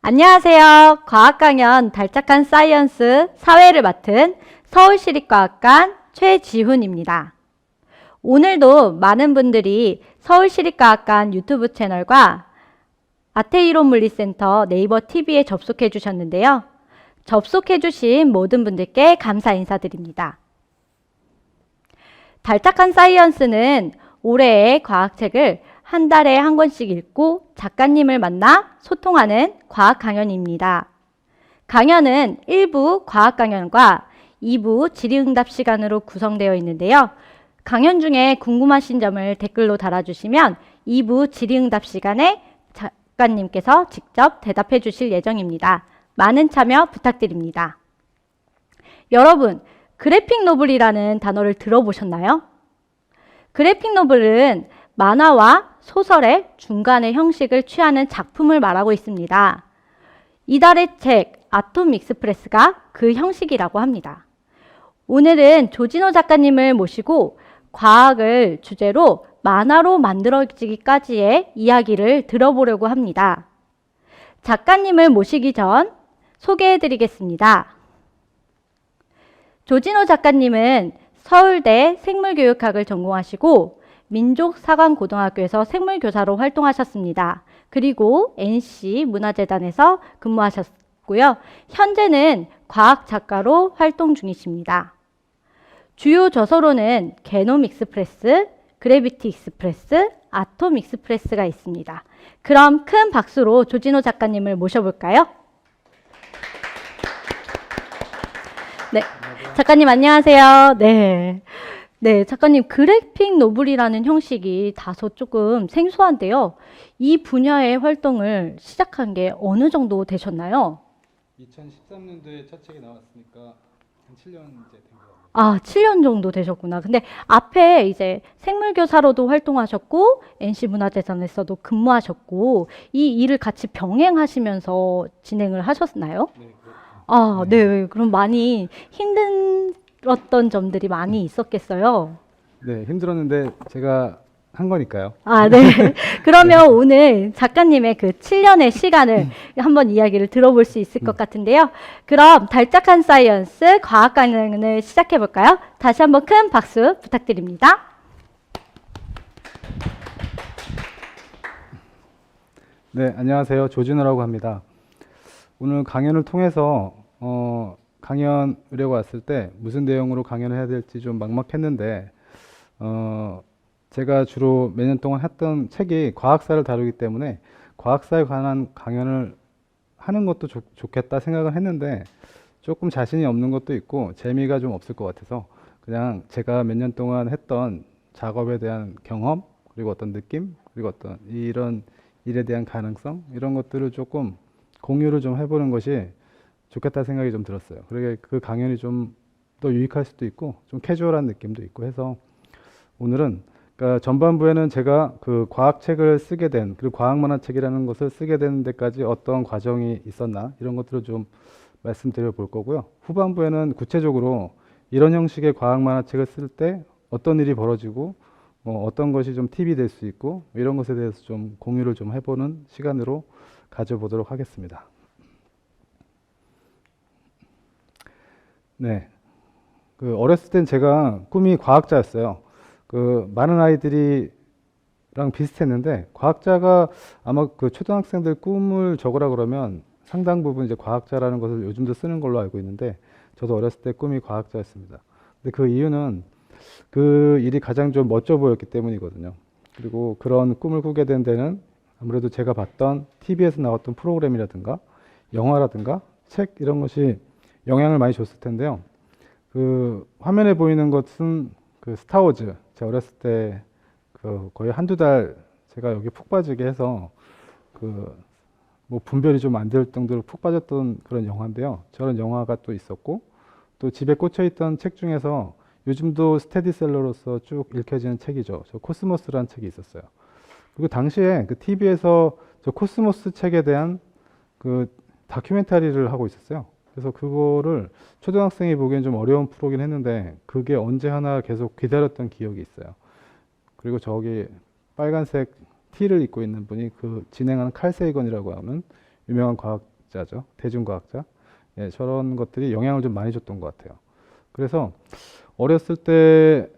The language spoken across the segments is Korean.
안녕하세요. 과학강연 달짝한 사이언스 사회를 맡은 서울시립과학관 최지훈입니다. 오늘도 많은 분들이 서울시립과학관 유튜브 채널과 아태이론물리센터 네이버 TV에 접속해 주셨는데요. 접속해 주신 모든 분들께 감사 인사드립니다. 달짝한 사이언스는 올해의 과학책을 한 달에 한 권씩 읽고 작가님을 만나 소통하는 과학 강연입니다. 강연은 1부 과학 강연과 2부 질의응답 시간으로 구성되어 있는데요. 강연 중에 궁금하신 점을 댓글로 달아주시면 2부 질의응답 시간에 작가님께서 직접 대답해 주실 예정입니다. 많은 참여 부탁드립니다. 여러분, 그래픽 노블이라는 단어를 들어보셨나요? 그래픽 노블은 만화와 소설의 중간의 형식을 취하는 작품을 말하고 있습니다. 이달의 책 아톰 익스프레스가 그 형식이라고 합니다. 오늘은 조진호 작가님을 모시고 과학을 주제로 만화로 만들어지기까지의 이야기를 들어보려고 합니다. 작가님을 모시기 전 소개해드리겠습니다. 조진호 작가님은 서울대 생물교육학을 전공하시고 민족사관고등학교에서 생물교사로 활동하셨습니다. 그리고 NC 문화재단에서 근무하셨고요. 현재는 과학작가로 활동 중이십니다. 주요 저서로는 게놈 익스프레스, 그래비티 익스프레스, 아톰 익스프레스가 있습니다. 그럼 큰 박수로 조진호 작가님을 모셔볼까요? 네, 작가님 안녕하세요. 네, 작가님 그래픽 노블이라는 형식이 다소 조금 생소한데요. 이 분야의 활동을 시작한 게 어느 정도 되셨나요? 2013년도에 첫 책이 나왔으니까 한 7년 이제 된 것 같아요. 아, 7년 정도 되셨구나. 근데 앞에 이제 생물교사로도 활동하셨고 NC 문화재단에서도 근무하셨고 이 일을 같이 병행하시면서 진행을 하셨나요? 네, 그렇죠. 아, 네. 그럼 많이 힘들었던 점들이 많이 있었겠어요. 네, 힘들었는데 제가 한 거니까요. 아, 네. 그러면 오늘 작가님의 그 7년의 시간을 한번 이야기를 들어볼 수 있을 것 같은데요. 그럼 달짝한 사이언스 과학 강연을 시작해 볼까요? 다시 한번 큰 박수 부탁드립니다. 네, 안녕하세요. 조진호라고 합니다. 오늘 강연을 통해서 강연 의뢰가 왔을 때 무슨 내용으로 강연을 해야 될지 좀 막막했는데 제가 주로 몇 년 동안 했던 책이 과학사를 다루기 때문에 과학사에 관한 강연을 하는 것도 좋겠다 생각을 했는데 조금 자신이 없는 것도 있고 재미가 좀 없을 것 같아서 그냥 제가 몇 년 동안 했던 작업에 대한 경험 그리고 어떤 느낌 그리고 어떤 이런 일에 대한 가능성 이런 것들을 조금 공유를 좀 해보는 것이 좋겠다 생각이 좀 들었어요. 그러게 그 강연이 좀 더 유익할 수도 있고 좀 캐주얼한 느낌도 있고 해서 오늘은 그러니까 전반부에는 제가 그 과학책을 쓰게 된 그리고 과학만화책이라는 것을 쓰게 되는 데까지 어떤 과정이 있었나 이런 것들을 좀 말씀드려 볼 거고요. 후반부에는 구체적으로 이런 형식의 과학만화책을 쓸 때 어떤 일이 벌어지고 뭐 어떤 것이 좀 팁이 될 수 있고 이런 것에 대해서 좀 공유를 좀 해보는 시간으로 가져보도록 하겠습니다. 네, 그 어렸을 땐 제가 꿈이 과학자였어요. 그 많은 아이들이랑 비슷했는데 과학자가 아마 그 초등학생들 꿈을 적으라 그러면 상당 부분 이제 과학자라는 것을 요즘도 쓰는 걸로 알고 있는데 저도 어렸을 때 꿈이 과학자였습니다. 근데 그 이유는 그 일이 가장 좀 멋져 보였기 때문이거든요. 그리고 그런 꿈을 꾸게 된 데는 아무래도 제가 봤던 TV에서 나왔던 프로그램이라든가 영화라든가 책 이런 것이 영향을 많이 줬을 텐데요. 그 화면에 보이는 것은 그 스타워즈 제가 어렸을 때 그 거의 한두 달 제가 여기 푹 빠지게 해서 그 뭐 분별이 좀 안 될 정도로 푹 빠졌던 그런 영화인데요. 저런 영화가 또 있었고 또 집에 꽂혀 있던 책 중에서 요즘도 스테디셀러로서 쭉 읽혀지는 책이죠. 저 코스모스라는 책이 있었어요. 그리고 당시에 그 TV에서 저 코스모스 책에 대한 그 다큐멘터리를 하고 있었어요. 그래서 그거를 초등학생이 보기엔 좀 어려운 프로긴 했는데 그게 언제 하나 계속 기다렸던 기억이 있어요. 그리고 저기 빨간색 티를 입고 있는 분이 그 진행하는 칼 세이건이라고 하는 유명한 과학자죠. 대중과학자. 예, 저런 것들이 영향을 좀 많이 줬던 것 같아요. 그래서 어렸을 때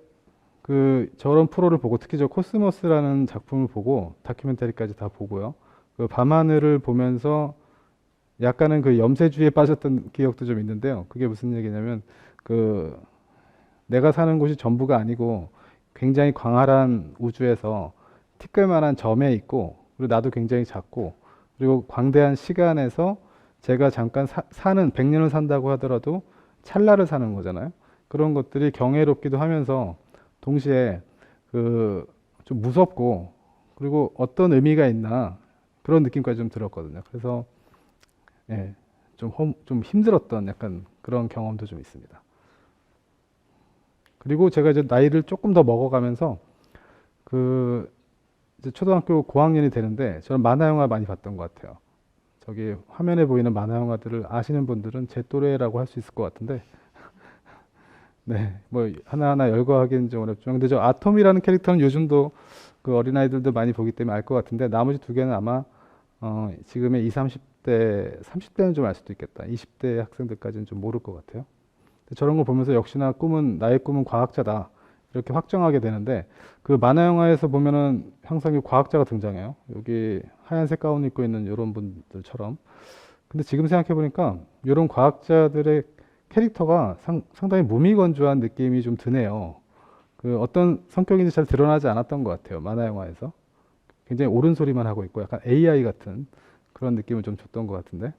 그 저런 프로를 보고 특히 저 코스모스라는 작품을 보고 다큐멘터리까지 다 보고요. 그 밤하늘을 보면서 약간은 그 염세주의에 빠졌던 기억도 좀 있는데요. 그게 무슨 얘기냐면 그 내가 사는 곳이 전부가 아니고 굉장히 광활한 우주에서 티끌만한 점에 있고 그리고 나도 굉장히 작고 그리고 광대한 시간에서 제가 잠깐 사는 100년을 산다고 하더라도 찰나를 사는 거잖아요. 그런 것들이 경이롭기도 하면서 동시에 그 좀 무섭고 그리고 어떤 의미가 있나 그런 느낌까지 좀 들었거든요. 그래서 예, 좀 힘들었던 약간 그런 경험도 좀 있습니다. 그리고 제가 이제 나이를 조금 더 먹어가면서 그 이제 초등학교 고학년이 되는데 저는 만화 영화 많이 봤던 것 같아요. 저기 화면에 보이는 만화 영화들을 아시는 분들은 제 또래라고 할 수 있을 것 같은데 네, 뭐 하나하나 열거하기는 좀 어렵지만 근데 저 아톰이라는 캐릭터는 요즘도 그 어린아이들도 많이 보기 때문에 알 것 같은데 나머지 두 개는 아마 지금의 20, 30대, 30대는 좀 알 수도 있겠다. 20대 학생들까지는 좀 모를 것 같아요. 저런 걸 보면서 역시나 나의 꿈은 과학자다. 이렇게 확정하게 되는데 그 만화 영화에서 보면은 항상 이 과학자가 등장해요. 여기 하얀색 가운 입고 있는 이런 분들처럼. 근데 지금 생각해 보니까 이런 과학자들의 캐릭터가 상당히 무미건조한 느낌이 좀 드네요. 그 어떤 성격인지 잘 드러나지 않았던 것 같아요. 만화 영화에서. 굉장히 옳은 소리만 하고 있고 약간 AI 같은 그런 느낌을 좀 줬던 것 같은데.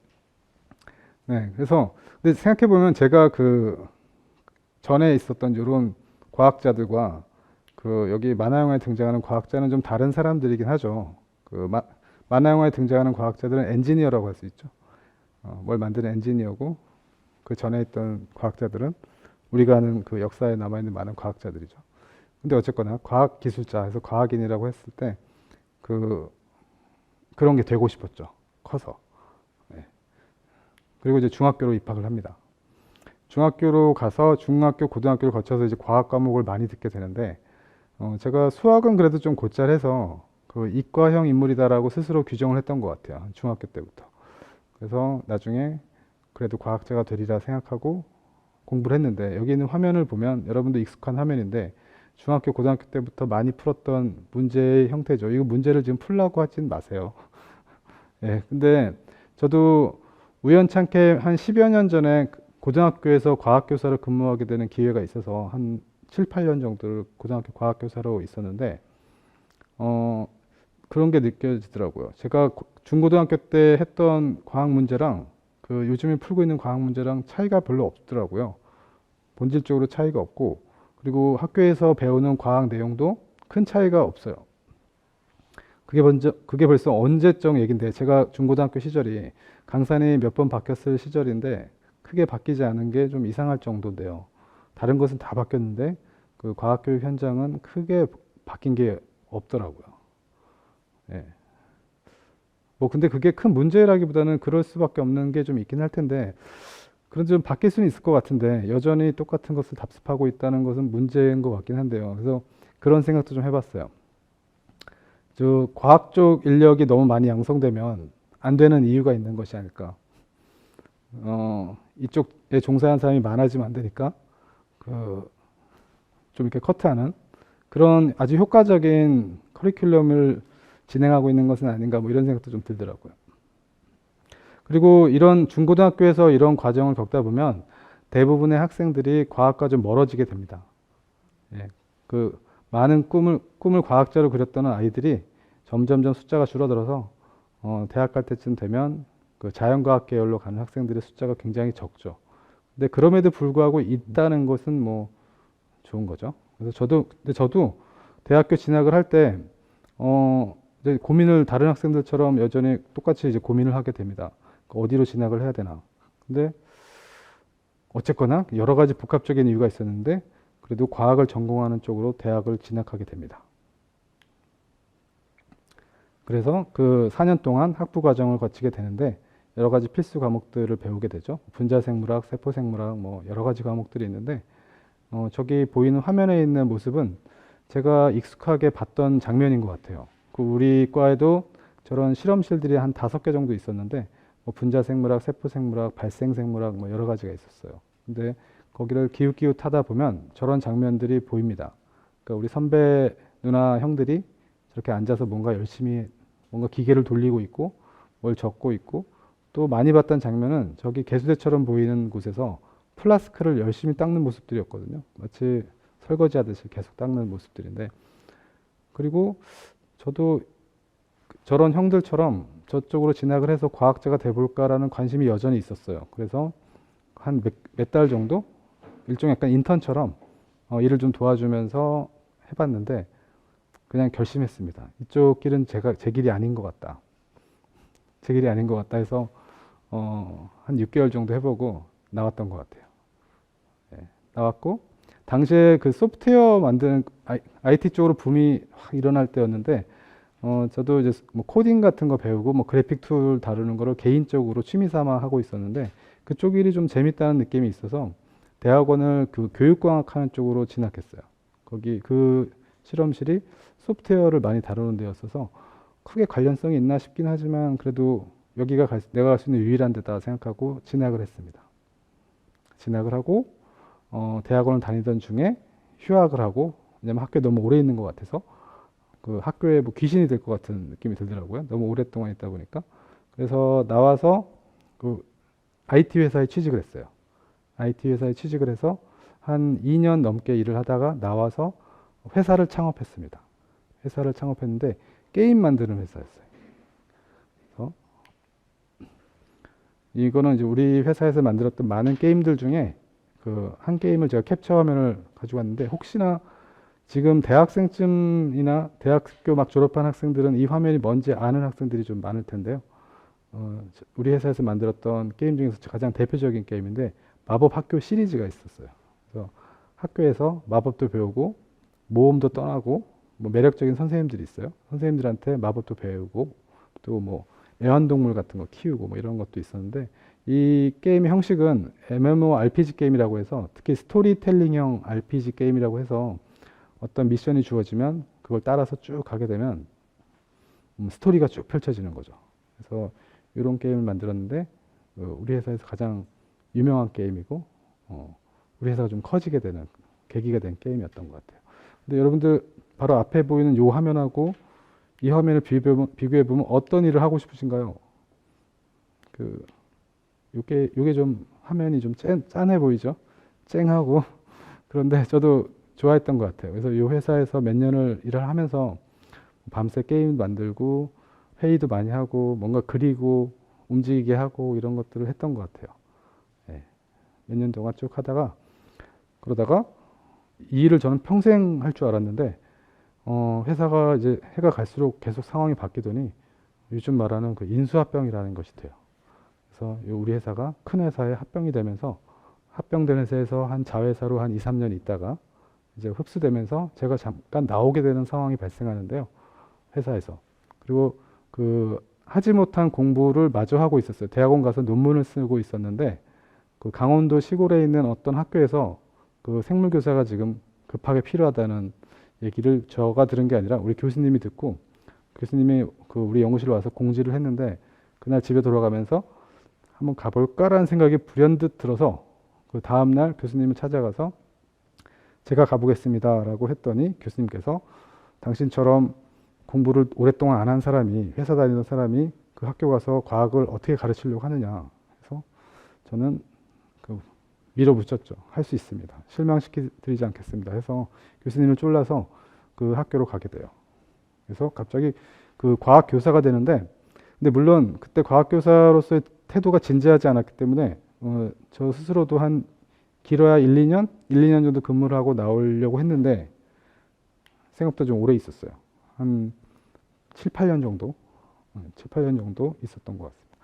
네, 그래서 근데 생각해 보면 제가 그 전에 있었던 이런 과학자들과 그 여기 만화 영화에 등장하는 과학자는 좀 다른 사람들이긴 하죠. 그 만화 영화에 등장하는 과학자들은 엔지니어라고 할 수 있죠. 뭘 만드는 엔지니어고 그 전에 있던 과학자들은 우리가 아는 그 역사에 남아있는 많은 과학자들이죠. 근데 어쨌거나 과학 기술자에서 과학인이라고 했을 때 그런 게 되고 싶었죠. 커서. 네. 그리고 이제 중학교로 입학을 합니다. 중학교로 가서 중학교, 고등학교를 거쳐서 이제 과학 과목을 많이 듣게 되는데 제가 수학은 그래도 좀 곧잘해서 그 이과형 인물이다라고 스스로 규정을 했던 것 같아요. 중학교 때부터. 그래서 나중에 그래도 과학자가 되리라 생각하고 공부를 했는데 여기 있는 화면을 보면 여러분도 익숙한 화면인데 중학교, 고등학교 때부터 많이 풀었던 문제의 형태죠. 이거 문제를 지금 풀라고 하진 마세요. 예, 근데 저도 우연찮게 한 10여 년 전에 고등학교에서 과학교사로 근무하게 되는 기회가 있어서 한 7, 8년 정도를 고등학교 과학교사로 있었는데 그런 게 느껴지더라고요. 제가 중고등학교 때 했던 과학 문제랑 그 요즘에 풀고 있는 과학 문제랑 차이가 별로 없더라고요. 본질적으로 차이가 없고 그리고 학교에서 배우는 과학 내용도 큰 차이가 없어요. 그게 벌써 언제적 얘긴데 제가 중고등학교 시절이 강산이 몇 번 바뀌었을 시절인데 크게 바뀌지 않은 게 좀 이상할 정도인데요. 다른 것은 다 바뀌었는데 그 과학교육 현장은 크게 바뀐 게 없더라고요. 예. 뭐 근데 그게 큰 문제라기보다는 그럴 수밖에 없는 게 좀 있긴 할 텐데 그런 좀 바뀔 수는 있을 것 같은데 여전히 똑같은 것을 답습하고 있다는 것은 문제인 것 같긴 한데요. 그래서 그런 생각도 좀 해봤어요. 저 과학 쪽 인력이 너무 많이 양성되면 안 되는 이유가 있는 것이 아닐까. 이쪽에 종사하는 사람이 많아지면 안 되니까 좀 이렇게 커트하는 그런 아주 효과적인 커리큘럼을 진행하고 있는 것은 아닌가 뭐 이런 생각도 좀 들더라고요. 그리고 이런 중고등학교에서 이런 과정을 겪다 보면 대부분의 학생들이 과학과 좀 멀어지게 됩니다. 예, 그 많은 꿈을 과학자로 그렸던 아이들이 점점점 숫자가 줄어들어서 대학 갈 때쯤 되면 그 자연과학 계열로 가는 학생들의 숫자가 굉장히 적죠. 근데 그럼에도 불구하고 있다는 것은 뭐 좋은 거죠. 그래서 저도 대학교 진학을 할 때 이제 고민을 다른 학생들처럼 여전히 똑같이 이제 고민을 하게 됩니다. 어디로 진학을 해야 되나. 근데 어쨌거나 여러 가지 복합적인 이유가 있었는데 그래도 과학을 전공하는 쪽으로 대학을 진학하게 됩니다. 그래서 그 4년 동안 학부 과정을 거치게 되는데 여러 가지 필수 과목들을 배우게 되죠. 분자생물학, 세포생물학 뭐 여러 가지 과목들이 있는데 저기 보이는 화면에 있는 모습은 제가 익숙하게 봤던 장면인 것 같아요. 그 우리 과에도 저런 실험실들이 한 5개 정도 있었는데 뭐 분자생물학, 세포생물학, 발생생물학 뭐 여러 가지가 있었어요. 근데 거기를 기웃기웃하다 보면 저런 장면들이 보입니다. 그러니까 우리 선배 누나 형들이 저렇게 앉아서 뭔가 열심히 뭔가 기계를 돌리고 있고 뭘 적고 있고 또 많이 봤던 장면은 저기 개수대처럼 보이는 곳에서 플라스크를 열심히 닦는 모습들이었거든요. 마치 설거지 하듯이 계속 닦는 모습들인데 그리고 저도 저런 형들처럼 저쪽으로 진학을 해서 과학자가 돼볼까라는 관심이 여전히 있었어요. 그래서 한 몇 달 정도 일종의 약간 인턴처럼 일을 좀 도와주면서 해봤는데 그냥 결심했습니다. 이쪽 길은 제 길이 아닌 것 같다. 제 길이 아닌 것 같다 해서 한 6개월 정도 해보고 나왔던 것 같아요. 예, 나왔고 당시에 그 소프트웨어 만드는 IT 쪽으로 붐이 확 일어날 때였는데 저도 이제 뭐 코딩 같은 거 배우고 뭐 그래픽 툴 다루는 거를 개인적으로 취미 삼아 하고 있었는데 그쪽 일이 좀 재밌다는 느낌이 있어서 대학원을 그 교육과학 하는 쪽으로 진학했어요. 거기 그 실험실이 소프트웨어를 많이 다루는 데였어서 크게 관련성이 있나 싶긴 하지만 그래도 여기가 내가 갈 수 있는 유일한 데다 생각하고 진학을 했습니다. 진학을 하고 대학원을 다니던 중에 휴학을 하고 왜냐면 학교에 너무 오래 있는 것 같아서 그 학교에 뭐 귀신이 될 것 같은 느낌이 들더라고요. 너무 오랫동안 있다 보니까. 그래서 나와서 그 IT 회사에 취직을 했어요. IT 회사에 취직을 해서 한 2년 넘게 일을 하다가 나와서 회사를 창업했습니다. 회사를 창업했는데 게임 만드는 회사였어요. 그래서 이거는 이제 우리 회사에서 만들었던 많은 게임들 중에 그 한 게임을 제가 캡처 화면을 가지고 왔는데 혹시나 지금 대학생쯤이나 대학교 막 졸업한 학생들은 이 화면이 뭔지 아는 학생들이 좀 많을 텐데요. 우리 회사에서 만들었던 게임 중에서 가장 대표적인 게임인데 마법 학교 시리즈가 있었어요. 그래서 학교에서 마법도 배우고 모험도 떠나고 뭐 매력적인 선생님들이 있어요. 선생님들한테 마법도 배우고 또 뭐 애완동물 같은 거 키우고 뭐 이런 것도 있었는데 이 게임의 형식은 MMORPG 게임이라고 해서 특히 스토리텔링형 RPG 게임이라고 해서 어떤 미션이 주어지면 그걸 따라서 쭉 가게 되면 스토리가 쭉 펼쳐지는 거죠. 그래서 이런 게임을 만들었는데 우리 회사에서 가장 유명한 게임이고 우리 회사가 좀 커지게 되는 계기가 된 게임이었던 것 같아요. 근데 여러분들 바로 앞에 보이는 이 화면하고 이 화면을 비교해 보면 어떤 일을 하고 싶으신가요? 요게 좀 화면이 좀 짠해 보이죠? 쨍하고 그런데 저도 좋아했던 것 같아요. 그래서 이 회사에서 몇 년을 일을 하면서 밤새 게임 만들고 회의도 많이 하고 뭔가 그리고 움직이게 하고 이런 것들을 했던 것 같아요. 네. 몇 년 동안 쭉 하다가 그러다가 이 일을 저는 평생 할 줄 알았는데 회사가 이제 해가 갈수록 계속 상황이 바뀌더니 요즘 말하는 그 인수합병이라는 것이 돼요. 그래서 우리 회사가 큰 회사에 합병이 되면서 합병된 회사에서 한 자회사로 한 2, 3년 있다가 이제 흡수되면서 제가 잠깐 나오게 되는 상황이 발생하는데요. 회사에서. 그리고 그 하지 못한 공부를 마저 하고 있었어요. 대학원 가서 논문을 쓰고 있었는데 그 강원도 시골에 있는 어떤 학교에서 그 생물교사가 지금 급하게 필요하다는 얘기를 저가 들은 게 아니라 우리 교수님이 듣고 교수님이 그 우리 연구실에 와서 공지를 했는데 그날 집에 돌아가면서 한번 가볼까라는 생각이 불현듯 들어서 그 다음날 교수님을 찾아가서 제가 가보겠습니다라고 했더니 교수님께서 당신처럼 공부를 오랫동안 안 한 사람이 회사 다니던 사람이 그 학교 가서 과학을 어떻게 가르치려고 하느냐 해서 저는 그 밀어붙였죠. 할 수 있습니다. 실망시키지 않겠습니다. 해서 교수님을 쫄라서 그 학교로 가게 돼요. 그래서 갑자기 그 과학 교사가 되는데 근데 물론 그때 과학 교사로서의 태도가 진지하지 않았기 때문에 저 스스로도 한 길어야 1, 2년 정도 근무를 하고 나오려고 했는데 생각보다 좀 오래 있었어요. 한 7, 8년 정도? 7, 8년 정도 있었던 것 같습니다.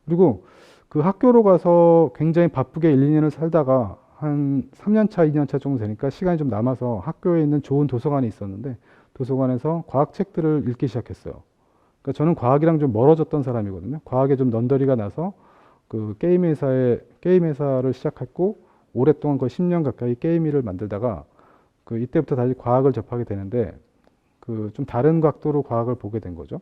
그리고 그 학교로 가서 굉장히 바쁘게 1, 2년을 살다가 한 3년 차, 2년 차 정도 되니까 시간이 좀 남아서 학교에 있는 좋은 도서관이 있었는데 도서관에서 과학책들을 읽기 시작했어요. 그러니까 저는 과학이랑 좀 멀어졌던 사람이거든요. 과학에 좀 넌더리가 나서 그 게임 회사를 시작했고 오랫동안 거의 10년 가까이 게임 일을 만들다가 그 이때부터 다시 과학을 접하게 되는데 그 좀 다른 각도로 과학을 보게 된 거죠.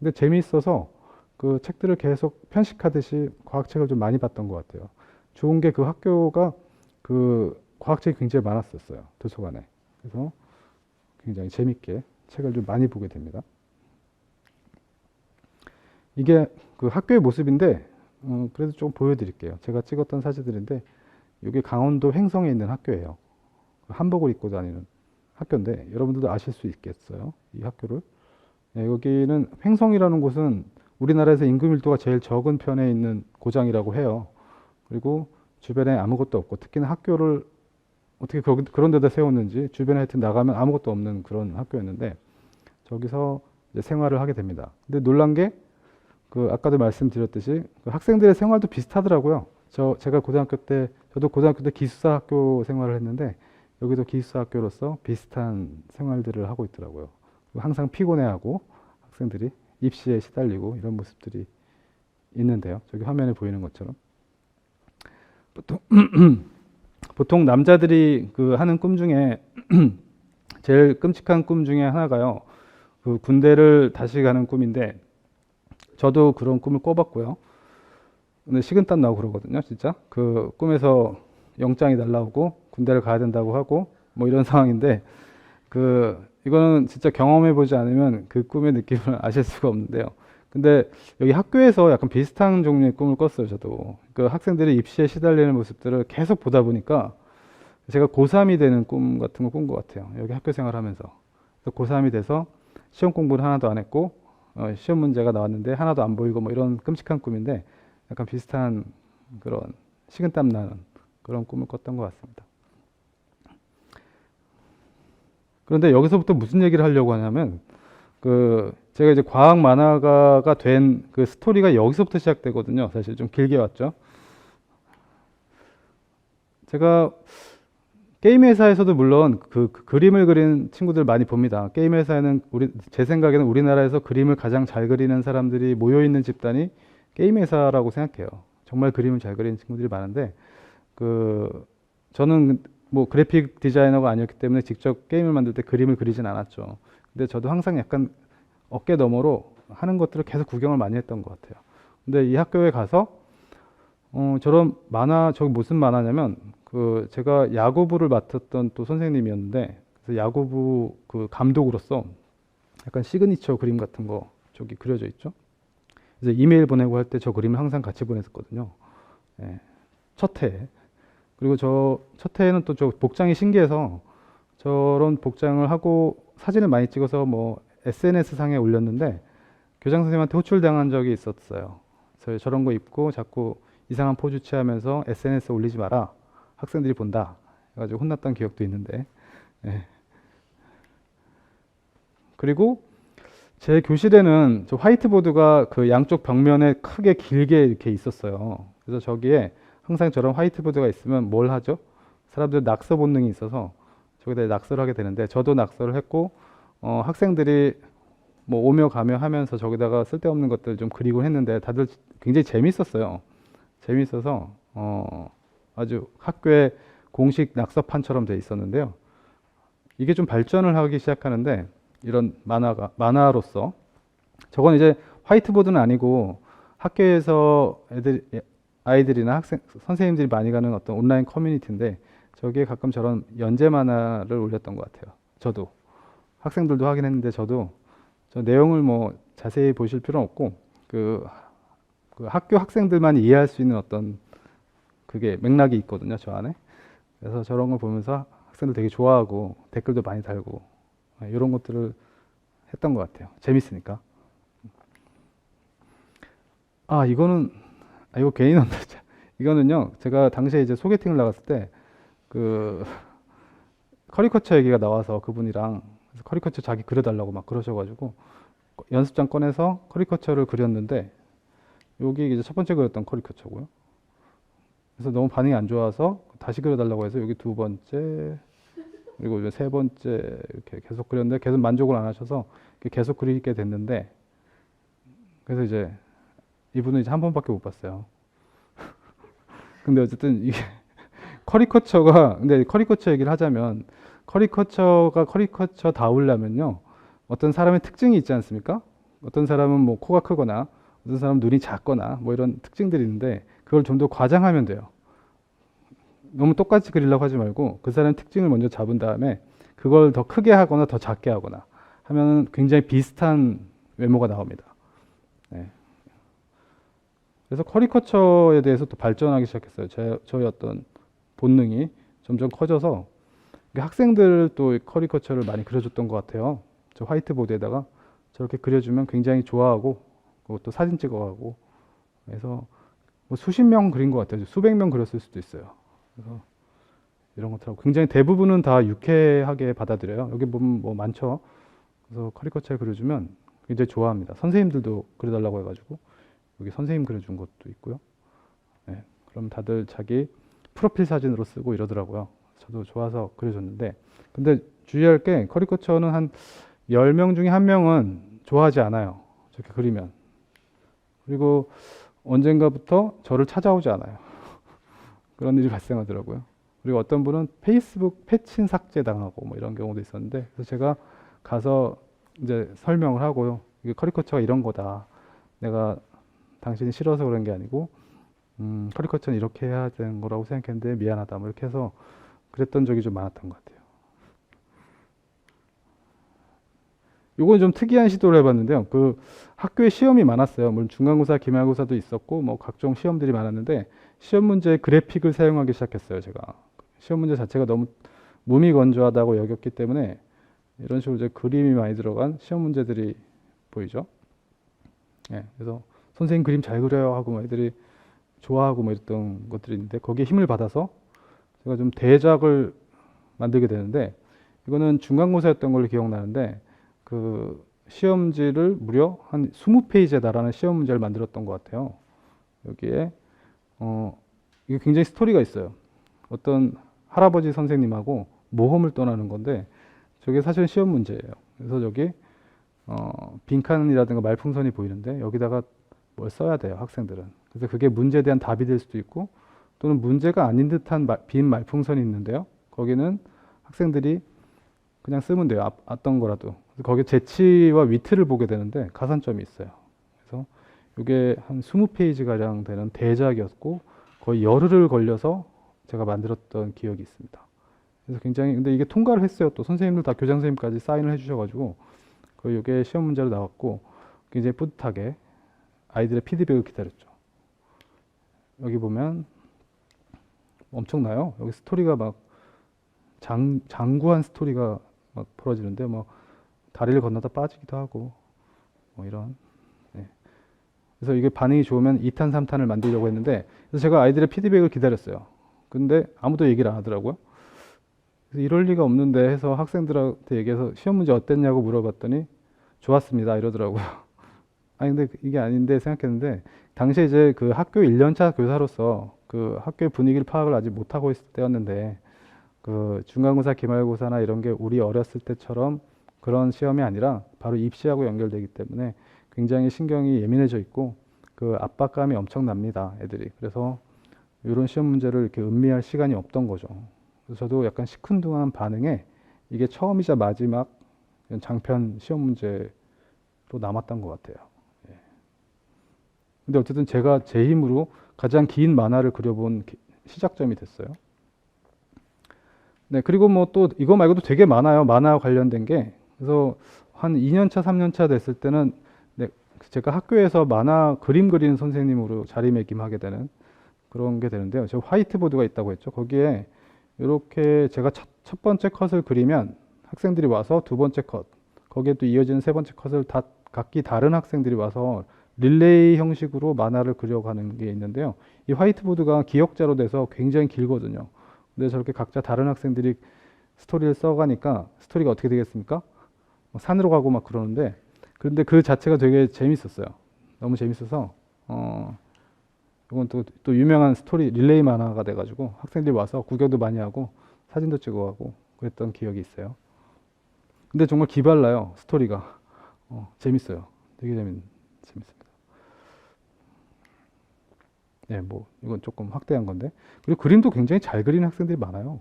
근데 재미있어서 그 책들을 계속 편식하듯이 과학책을 좀 많이 봤던 것 같아요. 좋은 게 그 학교가 그 과학책이 굉장히 많았었어요. 도서관에. 그래서 굉장히 재밌게 책을 좀 많이 보게 됩니다. 이게 그 학교의 모습인데 그래도 좀 보여드릴게요. 제가 찍었던 사진들인데 이게 강원도 횡성에 있는 학교예요. 한복을 입고 다니는 학교인데 여러분들도 아실 수 있겠어요. 이 학교를. 네, 여기는 횡성이라는 곳은 우리나라에서 인구 밀도가 제일 적은 편에 있는 고장이라고 해요. 그리고 주변에 아무것도 없고 특히나 학교를 어떻게 그런 데다 세웠는지 주변에 하여튼 나가면 아무것도 없는 그런 학교였는데 저기서 이제 생활을 하게 됩니다. 근데 놀란 게 그 아까도 말씀드렸듯이 그 학생들의 생활도 비슷하더라고요. 제가 저도 고등학교 때 기숙사 학교 생활을 했는데 여기도 기숙사 학교로서 비슷한 생활들을 하고 있더라고요. 항상 피곤해하고 학생들이 입시에 시달리고 이런 모습들이 있는데요. 저기 화면에 보이는 것처럼 보통 남자들이 그 하는 꿈 중에 제일 끔찍한 꿈 중에 하나가요. 그 군대를 다시 가는 꿈인데 저도 그런 꿈을 꿔봤고요. 근데 식은땀 나고 그러거든요, 진짜. 그 꿈에서 영장이 날라오고 군대를 가야 된다고 하고 뭐 이런 상황인데 이거는 진짜 경험해 보지 않으면 그 꿈의 느낌을 아실 수가 없는데요. 근데 여기 학교에서 약간 비슷한 종류의 꿈을 꿨어요, 저도. 그 학생들이 입시에 시달리는 모습들을 계속 보다 보니까 제가 고3이 되는 꿈 같은 거 꾼 것 같아요. 여기 학교 생활하면서. 고3이 돼서 시험 공부를 하나도 안 했고 시험 문제가 나왔는데 하나도 안 보이고 뭐 이런 끔찍한 꿈인데 약간 비슷한 그런 식은땀 나는 그런 꿈을 꿨던 것 같습니다. 그런데 여기서부터 무슨 얘기를 하려고 하냐면 제가 이제 과학 만화가가 된 그 스토리가 여기서부터 시작되거든요. 사실 좀 길게 왔죠. 제가 게임 회사에서도 물론 그 그림을 그리는 친구들 많이 봅니다. 게임 회사에는 제 생각에는 우리나라에서 그림을 가장 잘 그리는 사람들이 모여 있는 집단이 게임 회사라고 생각해요. 정말 그림을 잘 그리는 친구들이 많은데 저는 뭐 그래픽 디자이너가 아니었기 때문에 직접 게임을 만들 때 그림을 그리진 않았죠. 근데 저도 항상 약간 어깨 너머로 하는 것들을 계속 구경을 많이 했던 것 같아요. 근데 이 학교에 가서 저런 만화, 저기 무슨 만화냐면 제가 야구부를 맡았던 또 선생님이었는데 그래서 야구부 그 감독으로서 약간 시그니처 그림 같은 거 저기 그려져 있죠. 그래서 이메일 보내고 할 때 저 그림을 항상 같이 보냈었거든요. 예, 첫 해. 그리고 첫 해에는 또 저 복장이 신기해서 저런 복장을 하고 사진을 많이 찍어서 뭐 SNS 상에 올렸는데 교장 선생님한테 호출당한 적이 있었어요. 그래서 저런 거 입고 자꾸 이상한 포즈 취하면서 SNS 올리지 마라. 학생들이 본다. 해가지고 혼났던 기억도 있는데. 예. 그리고 제 교실에는 저 화이트보드가 그 양쪽 벽면에 크게 길게 이렇게 있었어요. 그래서 저기에 항상 저런 화이트보드가 있으면 뭘 하죠? 사람들 낙서 본능이 있어서 저기다 낙서를 하게 되는데 저도 낙서를 했고 학생들이 뭐 오며 가며 하면서 저기다가 쓸데없는 것들 좀 그리고 했는데 다들 굉장히 재밌었어요. 재밌어서 아주 학교의 공식 낙서판처럼 돼 있었는데요. 이게 좀 발전을 하기 시작하는데 이런 만화로서 저건 이제 화이트보드는 아니고 학교에서 아이들이나 선생님들이 많이 가는 어떤 온라인 커뮤니티인데 저기에 가끔 저런 연재 만화를 올렸던 것 같아요. 저도 학생들도 하긴 했는데 저도 저 내용을 뭐 자세히 보실 필요는 없고 그 학교 학생들만 이해할 수 있는 어떤 그게 맥락이 있거든요, 저 안에. 그래서 저런 걸 보면서 학생들 되게 좋아하고 댓글도 많이 달고 이런 것들을 했던 것 같아요. 재밌으니까. 이거 괜히 넣었다. 이거는요, 제가 당시에 이제 소개팅을 나갔을 때 커리커처 얘기가 나와서 그분이랑 그래서 커리커처 자기 그려달라고 막 그러셔가지고 연습장 꺼내서 커리커처를 그렸는데 여기 이제 첫 번째 그렸던 커리커처고요. 그래서 너무 반응이 안 좋아서 다시 그려달라고 해서 여기 두 번째 그리고 이제 세 번째 이렇게 계속 그렸는데 계속 만족을 안 하셔서 계속 그리게 됐는데 그래서 이제 이분은 이제 한 번밖에 못 봤어요. 근데 어쨌든 이게 커리커처가, 근데 커리커처 얘기를 하자면, 커리커처가 커리커처다우려면요, 어떤 사람의 특징이 있지 않습니까? 어떤 사람은 뭐 코가 크거나, 어떤 사람은 눈이 작거나, 뭐 이런 특징들이 있는데, 그걸 좀 더 과장하면 돼요. 너무 똑같이 그리려고 하지 말고, 그 사람의 특징을 먼저 잡은 다음에, 그걸 더 크게 하거나 더 작게 하거나 하면 굉장히 비슷한 외모가 나옵니다. 네. 그래서 커리커처에 대해서 또 발전하기 시작했어요. 저희 어떤 본능이 점점 커져서 학생들 또 커리커처를 많이 그려줬던 것 같아요. 저 화이트보드에다가 저렇게 그려주면 굉장히 좋아하고 또 사진 찍어가고 그래서 뭐 수십 명 그린 것 같아요. 수백 명 그렸을 수도 있어요. 그래서 이런 것들하고 굉장히 대부분은 다 유쾌하게 받아들여요. 여기 보면 뭐 많죠. 그래서 커리커처를 그려주면 굉장히 좋아합니다. 선생님들도 그려달라고 해가지고 여기 선생님 그려준 것도 있고요. 네, 그럼 다들 자기 프로필 사진으로 쓰고 이러더라고요. 저도 좋아서 그려줬는데, 근데 주의할 게 커리커처는 한 10명 중에 1명은 좋아하지 않아요. 저렇게 그리면. 그리고 언젠가부터 저를 찾아오지 않아요. 그런 일이 발생하더라고요. 그리고 어떤 분은 페이스북 패친 삭제 당하고 뭐 이런 경우도 있었는데, 그래서 제가 가서 이제 설명을 하고요. 이게 커리커처가 이런 거다. 내가 당신이 싫어서 그런 게 아니고, 커리커처는 이렇게 해야 되는 거라고 생각했는데 미안하다. 뭐 이렇게 해서 그랬던 적이 좀 많았던 것 같아요. 요건 좀 특이한 시도를 해봤는데요. 그 학교에 시험이 많았어요. 물론 중간고사, 기말고사도 있었고, 뭐 각종 시험들이 많았는데, 시험 문제에 그래픽을 사용하기 시작했어요. 제가 시험 문제 자체가 너무 무미건조하다고 여겼기 때문에 이런 식으로 이제 그림이 많이 들어간 시험 문제들이 보이죠. 예, 그래서 선생님 그림 잘 그려요 하고 뭐 애들이 좋아하고 뭐 이랬던 것들이 있는데 거기에 힘을 받아서 제가 좀 대작을 만들게 되는데 이거는 중간고사였던 걸로 기억나는데 그 시험지를 무려 한 20페이지에 달하는 시험 문제를 만들었던 것 같아요. 여기에 이게 굉장히 스토리가 있어요. 어떤 할아버지 선생님하고 모험을 떠나는 건데 저게 사실 시험 문제예요. 그래서 여기 빈칸이라든가 말풍선이 보이는데 여기다가 뭘 써야 돼요, 학생들은. 그래서 그게 문제에 대한 답이 될 수도 있고 또는 문제가 아닌 듯한 빈 말풍선이 있는데요. 거기는 학생들이 그냥 쓰면 돼요. 어떤 거라도. 그래서 거기에 재치와 위트를 보게 되는데 가산점이 있어요. 그래서 이게 한 20페이지 가량 되는 대작이었고 거의 열흘을 걸려서 제가 만들었던 기억이 있습니다. 그래서 굉장히 근데 이게 통과를 했어요. 또 선생님들 다 교장 선생님까지 사인을 해주셔가지고 거의 이게 시험 문제로 나왔고 굉장히 뿌듯하게 아이들의 피드백을 기다렸죠. 여기 보면 엄청나요. 여기 스토리가 막 장구한 스토리가 막 벌어지는데 뭐 다리를 건너다 빠지기도 하고 뭐 이런. 네. 그래서 이게 반응이 좋으면 2탄, 3탄을 만들려고 했는데 그래서 제가 아이들의 피드백을 기다렸어요. 근데 아무도 얘기를 안 하더라고요. 그래서 이럴 리가 없는데 해서 학생들한테 얘기해서 시험 문제 어땠냐고 물어봤더니 좋았습니다 이러더라고요. 아니 근데 이게 아닌데 생각했는데 당시에 이제 그 학교 1년차 교사로서 그 학교의 분위기를 파악을 아직 못하고 있을 때였는데 그 중간고사, 기말고사나 이런 게 우리 어렸을 때처럼 그런 시험이 아니라 바로 입시하고 연결되기 때문에 굉장히 신경이 예민해져 있고 그 압박감이 엄청납니다, 애들이. 그래서 이런 시험 문제를 이렇게 음미할 시간이 없던 거죠. 그래서 저도 약간 시큰둥한 반응에 이게 처음이자 마지막 장편 시험 문제로 남았던 것 같아요. 예. 근데 어쨌든 제가 제 힘으로 가장 긴 만화를 그려본 시작점이 됐어요. 네, 그리고 뭐 또 이거 말고도 되게 많아요. 만화와 관련된 게. 그래서 한 2년차, 3년차 됐을 때는 네, 제가 학교에서 만화 그림 그리는 선생님으로 자리매김하게 되는 그런 게 되는데요. 저 화이트보드가 있다고 했죠. 거기에 이렇게 제가 첫 번째 컷을 그리면 학생들이 와서 두 번째 컷, 거기에 또 이어지는 세 번째 컷을 다 각기 다른 학생들이 와서 릴레이 형식으로 만화를 그려가는 게 있는데요. 이 화이트보드가 기역자로 돼서 굉장히 길거든요. 근데 저렇게 각자 다른 학생들이 스토리를 써가니까 스토리가 어떻게 되겠습니까? 산으로 가고 막 그러는데 그런데 그 자체가 되게 재밌었어요. 너무 재밌어서 이건 또 유명한 스토리 릴레이 만화가 돼가지고 학생들이 와서 구경도 많이 하고 사진도 찍어가고 그랬던 기억이 있어요. 근데 정말 기발라요, 스토리가. 재밌어요. 되게 재밌습니다. 예, 뭐 이건 조금 확대한 건데. 그리고 그림도 굉장히 잘 그리는 학생들이 많아요.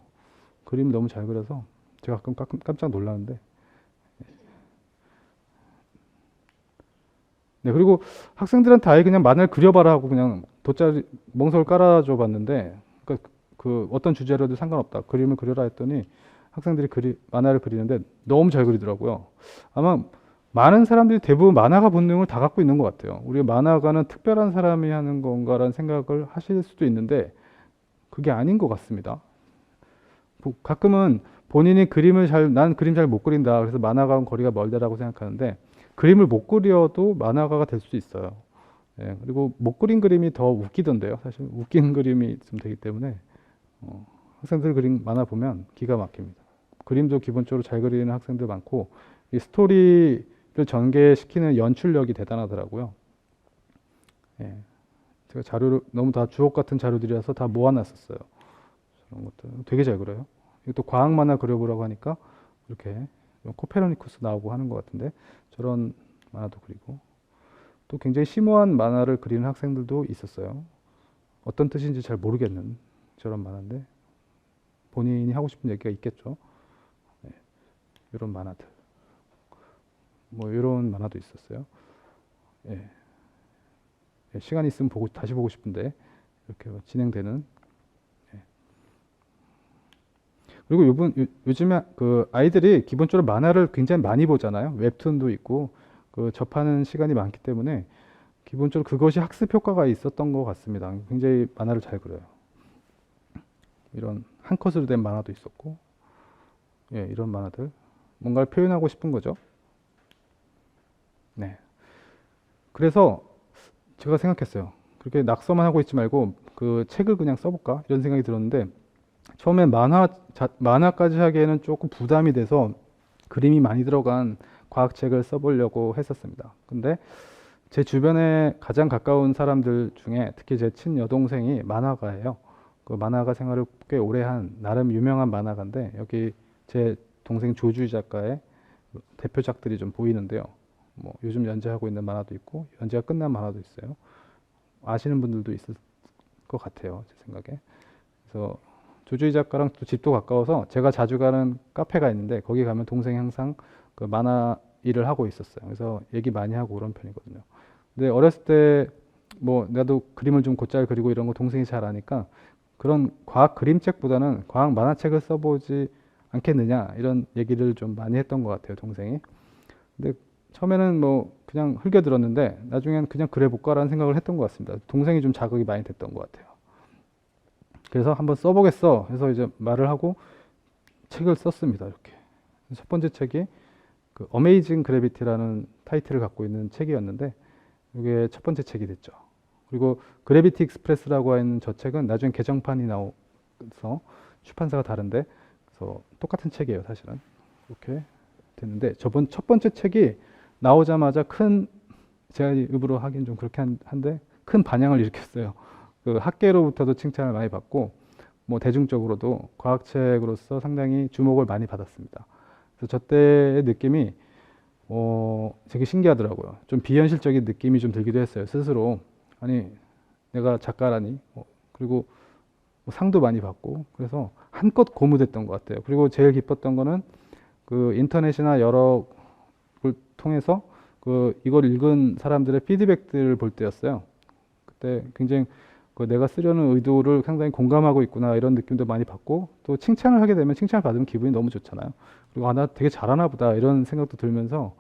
그림 너무 잘 그려서 제가 가끔 깜짝 놀라는데. 네, 그리고 학생들한테 아예 그냥 만화를 그려봐라 하고 그냥 돗자리 멍석을 깔아줘 봤는데, 그러니까 그 어떤 주제로도 상관없다. 그림을 그려라 했더니 학생들이 만화를 그리는데 너무 잘 그리더라고요. 아마 많은 사람들이 대부분 만화가 본능을 다 갖고 있는 것 같아요. 우리가 만화가는 특별한 사람이 하는 건가라는 생각을 하실 수도 있는데 그게 아닌 것 같습니다. 가끔은 본인이 난 그림 잘 못 그린다. 그래서 만화가와 거리가 멀다라고 생각하는데 그림을 못 그려도 만화가가 될 수 있어요. 예, 그리고 못 그린 그림이 더 웃기던데요. 사실 웃긴 그림이 좀 되기 때문에 학생들 그림 만화 보면 기가 막힙니다. 그림도 기본적으로 잘 그리는 학생들 많고 이 스토리를 전개시키는 연출력이 대단하더라고요. 예, 제가 자료를 너무 다 주옥 같은 자료들이라서 다 모아놨었어요. 그런 것들 되게 잘 그려요. 이것도 과학 만화 그려보라고 하니까 이렇게 코페르니쿠스 나오고 하는 것 같은데 저런 만화도 그리고 또 굉장히 심오한 만화를 그리는 학생들도 있었어요. 어떤 뜻인지 잘 모르겠는 저런 만화인데 본인이 하고 싶은 얘기가 있겠죠. 네, 이런 만화들. 뭐 이런 만화도 있었어요. 예. 예, 시간 있으면 다시 보고 싶은데 이렇게 진행되는. 예. 그리고 요즘에 그 아이들이 기본적으로 만화를 굉장히 많이 보잖아요. 웹툰도 있고 그 접하는 시간이 많기 때문에 기본적으로 그것이 학습 효과가 있었던 것 같습니다. 굉장히 만화를 잘 그려요. 이런 한 컷으로 된 만화도 있었고, 예, 이런 만화들 뭔가를 표현하고 싶은 거죠. 네. 그래서 제가 생각했어요. 그렇게 낙서만 하고 있지 말고 그 책을 그냥 써볼까 이런 생각이 들었는데 처음엔 만화까지 하기에는 조금 부담이 돼서 그림이 많이 들어간 과학책을 써보려고 했었습니다. 근데 제 주변에 가장 가까운 사람들 중에 특히 제 친여동생이 만화가예요. 그 만화가 생활을 꽤 오래 한 나름 유명한 만화가인데 여기 제 동생 조주희 작가의 대표작들이 좀 보이는데요. 뭐 요즘 연재하고 있는 만화도 있고 연재가 끝난 만화도 있어요. 아시는 분들도 있을 것 같아요, 제 생각에. 그래서 조주희 작가랑 또 집도 가까워서 제가 자주 가는 카페가 있는데 거기 가면 동생이 항상 그 만화 일을 하고 있었어요. 그래서 얘기 많이 하고 그런 편이거든요. 근데 어렸을 때 뭐 나도 그림을 좀 곧잘 그리고 이런 거 동생이 잘 아니까 그런 과학 그림책보다는 과학 만화책을 써보지 않겠느냐 이런 얘기를 좀 많이 했던 것 같아요, 동생이. 근데 처음에는 뭐 그냥 흘겨들었는데 나중엔 그냥 그래볼까라는 생각을 했던 것 같습니다. 동생이 좀 자극이 많이 됐던 것 같아요. 그래서 한번 써보겠어 해서 이제 말을 하고 책을 썼습니다. 이렇게 첫 번째 책이 그 어메이징 그래비티라는 타이틀을 갖고 있는 책이었는데 이게 첫 번째 책이 됐죠. 그리고 그래비티 익스프레스라고 하는 저 책은 나중에 개정판이 나와서 출판사가 다른데 그래서 똑같은 책이에요, 사실은. 이렇게 됐는데 첫 번째 책이 나오자마자 제가 일부러 하긴 좀 그렇게 한데 큰 반향을 일으켰어요. 그 학계로부터도 칭찬을 많이 받고 뭐 대중적으로도 과학책으로서 상당히 주목을 많이 받았습니다. 그래서 저 때의 느낌이 되게 신기하더라고요. 좀 비현실적인 느낌이 좀 들기도 했어요, 스스로. 아니 내가 작가라니. 그리고 뭐 상도 많이 받고 그래서 한껏 고무됐던 것 같아요. 그리고 제일 기뻤던 거는 그 인터넷이나 여러 걸 통해서 이걸 읽은 사람들의 피드백들을 볼 때였어요. 그때 굉장히 내가 쓰려는 의도를 상당히 공감하고 있구나 이런 느낌도 많이 받고 또 칭찬을 하게 되면 칭찬을 받으면 기분이 너무 좋잖아요. 그리고 나 되게 잘하나 보다 이런 생각도 들면서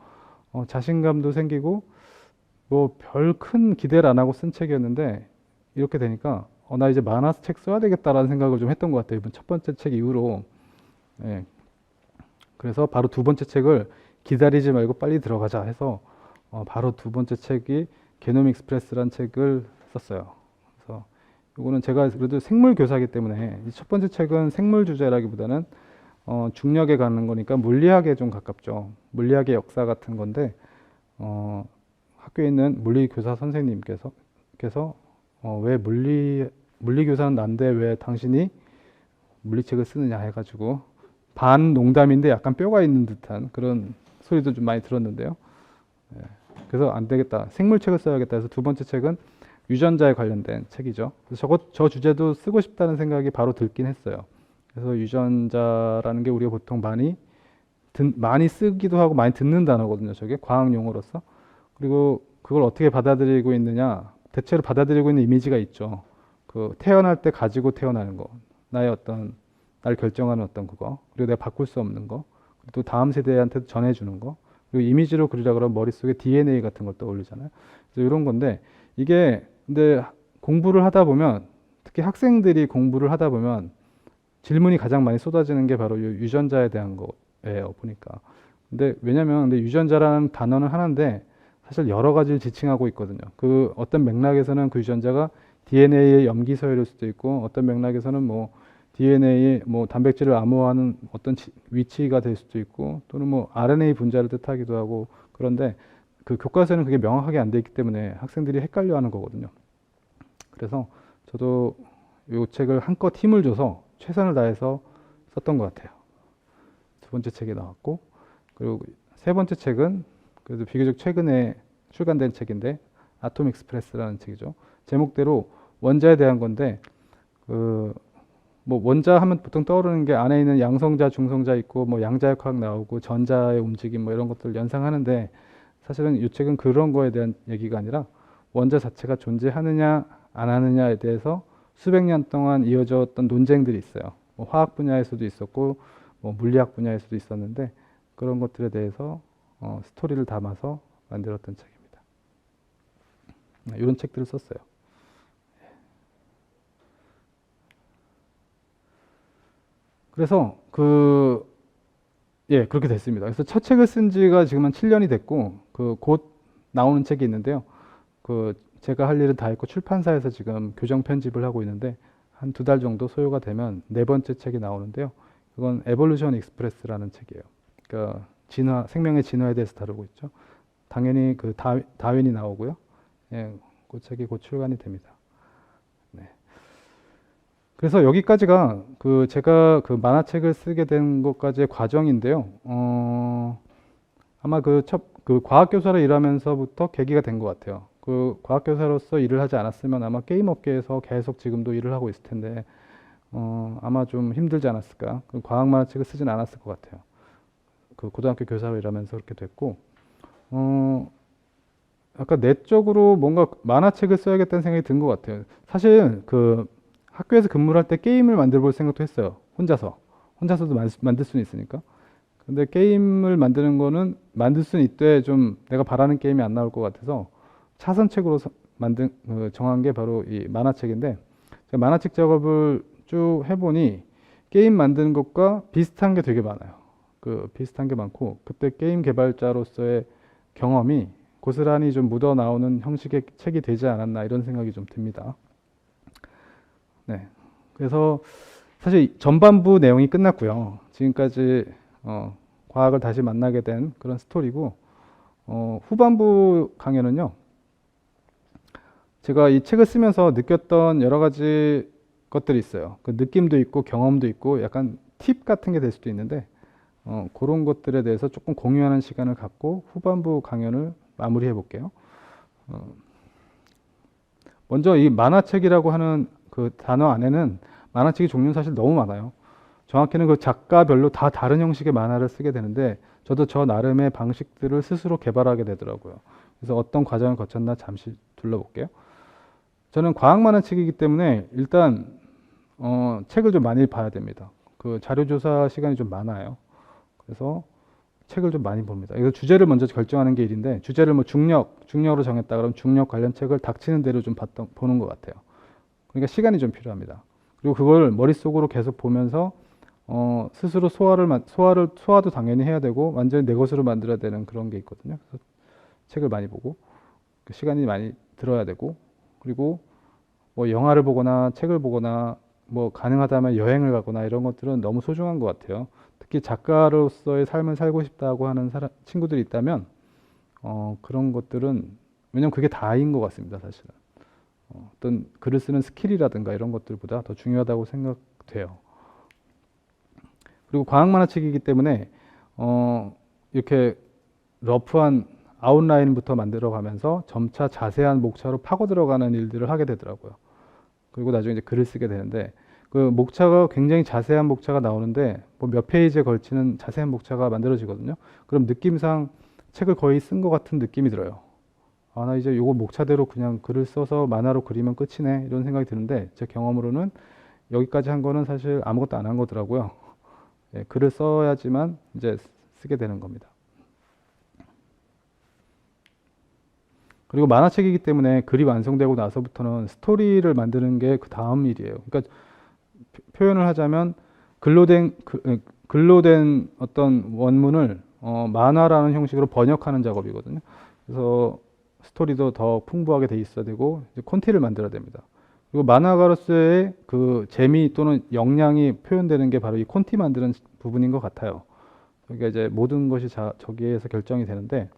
자신감도 생기고 뭐 별 큰 기대를 안 하고 쓴 책이었는데 이렇게 되니까 나 이제 만화책 써야 되겠다라는 생각을 좀 했던 것 같아요. 이번 첫 번째 책 이후로. 예. 그래서 바로 두 번째 책을 기다리지 말고 빨리 들어가자 해서 바로 두 번째 책이 게놈 익스프레스라는 책을 썼어요. 그래서 이거는 제가 그래도 생물 교사이기 때문에 이 첫 번째 책은 생물 주제라기보다는 중력에 가는 거니까 물리학에 좀 가깝죠. 물리학의 역사 같은 건데 학교에 있는 물리 교사 선생님께서 왜 물리 교사는 난데 왜 당신이 물리책을 쓰느냐 해가지고 반 농담인데 약간 뼈가 있는 듯한 그런 소리도 좀 많이 들었는데요. 예, 그래서 안 되겠다. 생물책을 써야겠다 해서 두 번째 책은 유전자에 관련된 책이죠. 그래서 저 주제도 쓰고 싶다는 생각이 바로 들긴 했어요. 그래서 유전자라는 게 우리가 보통 많이 쓰기도 하고 많이 듣는 단어거든요. 저게 과학 용어로서. 그리고 그걸 어떻게 받아들이고 있느냐. 대체로 받아들이고 있는 이미지가 있죠. 그 태어날 때 가지고 태어나는 거. 나의 어떤 날 결정하는 어떤 그거. 그리고 내가 바꿀 수 없는 거. 그리고 또 다음 세대한테도 전해주는 거. 그리고 이미지로 그리려 그러면 머릿속에 DNA 같은 걸 떠올리잖아요. 그래서 이런 건데 이게 근데 공부를 하다 보면 특히 학생들이 공부를 하다 보면 질문이 가장 많이 쏟아지는 게 바로 유전자에 대한 거예요. 보니까. 근데 유전자라는 단어는 하나인데 사실 여러 가지를 지칭하고 있거든요. 그 어떤 맥락에서는 그 유전자가 DNA의 염기 서열일 수도 있고 어떤 맥락에서는 뭐 DNA 뭐 단백질을 암호화하는 어떤 위치가 될 수도 있고 또는 뭐 RNA 분자를 뜻하기도 하고 그런데 그 교과서에는 그게 명확하게 안 돼 있기 때문에 학생들이 헷갈려하는 거거든요. 그래서 저도 이 책을 한껏 힘을 줘서 최선을 다해서 썼던 것 같아요. 두 번째 책이 나왔고 그리고 세 번째 책은 그래도 비교적 최근에 출간된 책인데 아톰 익스프레스라는 책이죠. 제목대로 원자에 대한 건데 뭐 원자 하면 보통 떠오르는 게 안에 있는 양성자, 중성자 있고 뭐 양자역학 나오고 전자의 움직임 뭐 이런 것들을 연상하는데 사실은 이 책은 그런 거에 대한 얘기가 아니라 원자 자체가 존재하느냐 안 하느냐에 대해서 수백 년 동안 이어졌던 논쟁들이 있어요. 뭐 화학 분야에서도 있었고 뭐 물리학 분야에서도 있었는데 그런 것들에 대해서 스토리를 담아서 만들었던 책입니다. 이런 책들을 썼어요. 그래서 그렇게 됐습니다. 그래서 첫 책을 쓴 지가 지금 한 7년이 됐고 곧 나오는 책이 있는데요. 제가 할 일은 다 했고 출판사에서 지금 교정 편집을 하고 있는데 한 2달 정도 소요가 되면 네 번째 책이 나오는데요. 그건 에볼루션 익스프레스라는 책이에요. 그러니까 생명의 진화에 대해서 다루고 있죠. 당연히 다윈이 나오고요. 예, 그 책이 곧 출간이 됩니다. 네. 그래서 여기까지가 제가 만화책을 쓰게 된 것까지의 과정인데요. 아마 과학교사로 일하면서부터 계기가 된 것 같아요. 과학교사로서 일을 하지 않았으면 아마 게임 업계에서 계속 지금도 일을 하고 있을 텐데, 아마 좀 힘들지 않았을까. 과학 만화책을 쓰진 않았을 것 같아요. 고등학교 교사로 일하면서 그렇게 됐고, 약간 내적으로 뭔가 만화책을 써야겠다는 생각이 든 것 같아요. 사실 학교에서 근무를 할 때 게임을 만들어 볼 생각도 했어요. 혼자서도 만들 수는 있으니까. 근데 게임을 만드는 거는 만들 수는 있되 좀 내가 바라는 게임이 안 나올 것 같아서 차선책으로 정한 게 바로 이 만화책인데, 제가 만화책 작업을 쭉 해보니 게임 만드는 것과 비슷한 게 되게 많아요. 비슷한 게 많고, 그때 게임 개발자로서의 경험이 고스란히 좀 묻어 나오는 형식의 책이 되지 않았나 이런 생각이 좀 듭니다. 네. 그래서 사실 전반부 내용이 끝났고요. 지금까지 과학을 다시 만나게 된 그런 스토리고, 후반부 강연은요. 제가 이 책을 쓰면서 느꼈던 여러 가지 것들이 있어요. 그 느낌도 있고 경험도 있고 약간 팁 같은 게 될 수도 있는데 그런 것들에 대해서 조금 공유하는 시간을 갖고 후반부 강연을 마무리해 볼게요. 먼저 이 만화책이라고 하는 그 단어 안에는 만화책의 종류는 사실 너무 많아요. 정확히는 그 작가별로 다 다른 형식의 만화를 쓰게 되는데 저도 저 나름의 방식들을 스스로 개발하게 되더라고요. 그래서 어떤 과정을 거쳤나 잠시 둘러볼게요. 저는 과학 만화책이기 때문에 일단 책을 좀 많이 봐야 됩니다. 자료 조사 시간이 좀 많아요. 그래서 책을 좀 많이 봅니다. 이거 주제를 먼저 결정하는 게 일인데, 주제를 뭐 중력으로 정했다 그러면 중력 관련 책을 닥치는 대로 좀 보는 것 같아요. 그러니까 시간이 좀 필요합니다. 그리고 그걸 머릿속으로 계속 보면서 스스로 소화도 당연히 해야 되고 완전히 내 것으로 만들어야 되는 그런 게 있거든요. 그래서 책을 많이 보고 시간이 많이 들어야 되고, 그리고 뭐 영화를 보거나 책을 보거나 뭐 가능하다면 여행을 가거나 이런 것들은 너무 소중한 것 같아요. 특히 작가로서의 삶을 살고 싶다고 하는 친구들이 있다면 그런 것들은, 왜냐면 그게 다인 것 같습니다, 사실은. 어떤 글을 쓰는 스킬이라든가 이런 것들보다 더 중요하다고 생각돼요. 그리고 과학 만화책이기 때문에 이렇게 러프한 아웃라인부터 만들어 가면서 점차 자세한 목차로 파고 들어가는 일들을 하게 되더라고요. 그리고 나중에 이제 글을 쓰게 되는데 그 목차가 굉장히 자세한 목차가 나오는데 뭐 몇 페이지에 걸치는 자세한 목차가 만들어지거든요. 그럼 느낌상 책을 거의 쓴 것 같은 느낌이 들어요. 아, 나 이제 요거 목차대로 그냥 글을 써서 만화로 그리면 끝이네 이런 생각이 드는데 제 경험으로는 여기까지 한 거는 사실 아무것도 안 한 거더라고요. 예, 글을 써야지만 이제 쓰게 되는 겁니다. 그리고 만화책이기 때문에 글이 완성되고 나서부터는 스토리를 만드는 게 그 다음 일이에요. 그러니까 표현을 하자면 글로 된 어떤 원문을 만화라는 형식으로 번역하는 작업이거든요. 그래서 스토리도 더 풍부하게 돼 있어야 되고 이제 콘티를 만들어야 됩니다. 그리고 만화가로서의 그 재미 또는 역량이 표현되는 게 바로 이 콘티 만드는 부분인 것 같아요. 그러니까 이제 모든 것이 저기에서 결정이 되는데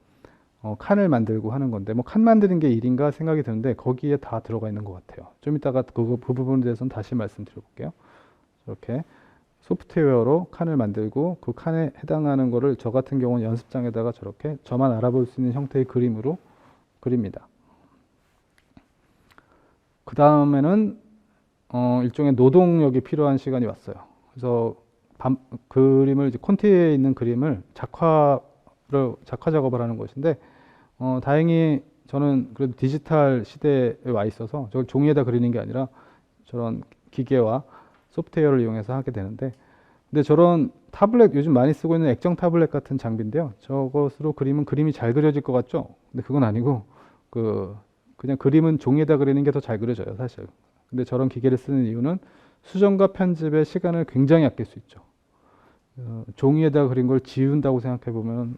칸을 만들고 하는 건데 뭐 칸 만드는 게 일인가 생각이 드는데 거기에 다 들어가 있는 것 같아요. 좀 이따가 그 부분에 대해서는 다시 말씀드려볼게요. 이렇게 소프트웨어로 칸을 만들고 그 칸에 해당하는 거를 저 같은 경우는 연습장에다가 저렇게 저만 알아볼 수 있는 형태의 그림으로 그립니다. 그 다음에는 일종의 노동력이 필요한 시간이 왔어요. 그래서 그림을 이제 콘티에 있는 그림을 작화 작업을 하는 것인데 다행히 저는 그래도 디지털 시대에 와 있어서 저걸 종이에다 그리는 게 아니라 저런 기계와 소프트웨어를 이용해서 하게 되는데 근데 저런 타블렛 요즘 많이 쓰고 있는 액정 타블렛 같은 장비인데요. 저것으로 그리면 그림이 잘 그려질 것 같죠? 근데 그건 아니고 그냥 그림은 종이에다 그리는 게 더 잘 그려져요, 사실. 근데 저런 기계를 쓰는 이유는 수정과 편집의 시간을 굉장히 아낄 수 있죠. 종이에다 그린 걸 지운다고 생각해 보면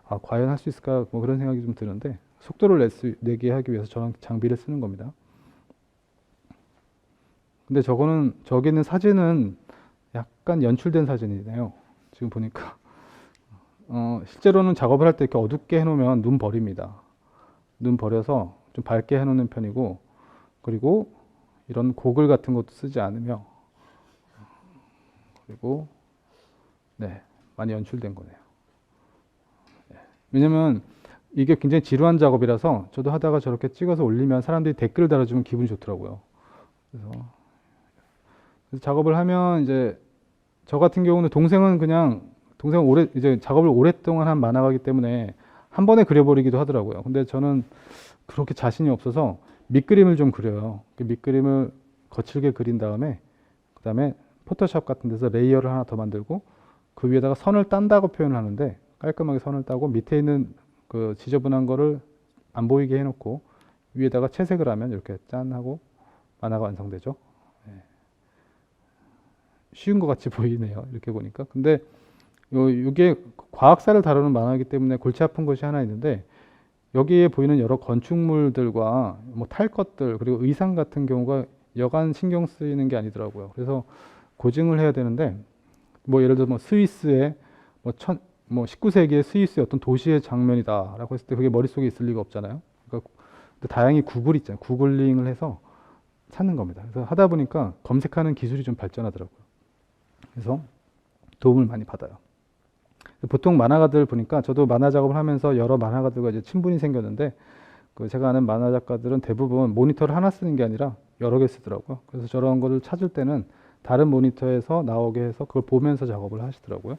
아, 과연 할 수 있을까 뭐 그런 생각이 좀 드는데 속도를 내게 하기 위해서 저런 장비를 쓰는 겁니다. 근데 저기 있는 사진은 약간 연출된 사진이네요. 지금 보니까 실제로는 작업을 할 때 이렇게 어둡게 해놓으면 눈 버립니다. 눈 버려서 좀 밝게 해놓는 편이고 그리고 이런 고글 같은 것도 쓰지 않으며 그리고 네, 많이 연출된 거네요. 네. 왜냐면 이게 굉장히 지루한 작업이라서 저도 하다가 저렇게 찍어서 올리면 사람들이 댓글을 달아주면 기분이 좋더라고요. 그래서 작업을 하면 이제 저 같은 경우는 동생은 이제 작업을 오랫동안 한 만화가이기 때문에 한 번에 그려버리기도 하더라고요. 근데 저는 그렇게 자신이 없어서 밑그림을 좀 그려요. 그 밑그림을 거칠게 그린 다음에 그다음에 포토샵 같은 데서 레이어를 하나 더 만들고 그 위에다가 선을 딴다고 표현을 하는데 깔끔하게 선을 따고 밑에 있는 그 지저분한 거를 안 보이게 해놓고 위에다가 채색을 하면 이렇게 짠 하고 만화가 완성되죠. 네. 쉬운 것 같이 보이네요. 이렇게 보니까. 근데 이게 과학사를 다루는 만화이기 때문에 골치 아픈 것이 하나 있는데 여기에 보이는 여러 건축물들과 뭐 탈 것들 그리고 의상 같은 경우가 여간 신경 쓰이는 게 아니더라고요. 그래서 고증을 해야 되는데 뭐 예를 들어 뭐 스위스의 뭐 19세기의 스위스의 어떤 도시의 장면이다라고 했을 때 그게 머릿속에 있을 리가 없잖아요. 그러니까 다행히 구글 있잖아요. 구글링을 해서 찾는 겁니다. 그래서 하다 보니까 검색하는 기술이 좀 발전하더라고요. 그래서 도움을 많이 받아요. 보통 만화가들 보니까 저도 만화 작업을 하면서 여러 만화가들과 이제 친분이 생겼는데 제가 아는 만화 작가들은 대부분 모니터를 하나 쓰는 게 아니라 여러 개 쓰더라고요. 그래서 저런 거를 찾을 때는 다른 모니터에서 나오게 해서 그걸 보면서 작업을 하시더라고요.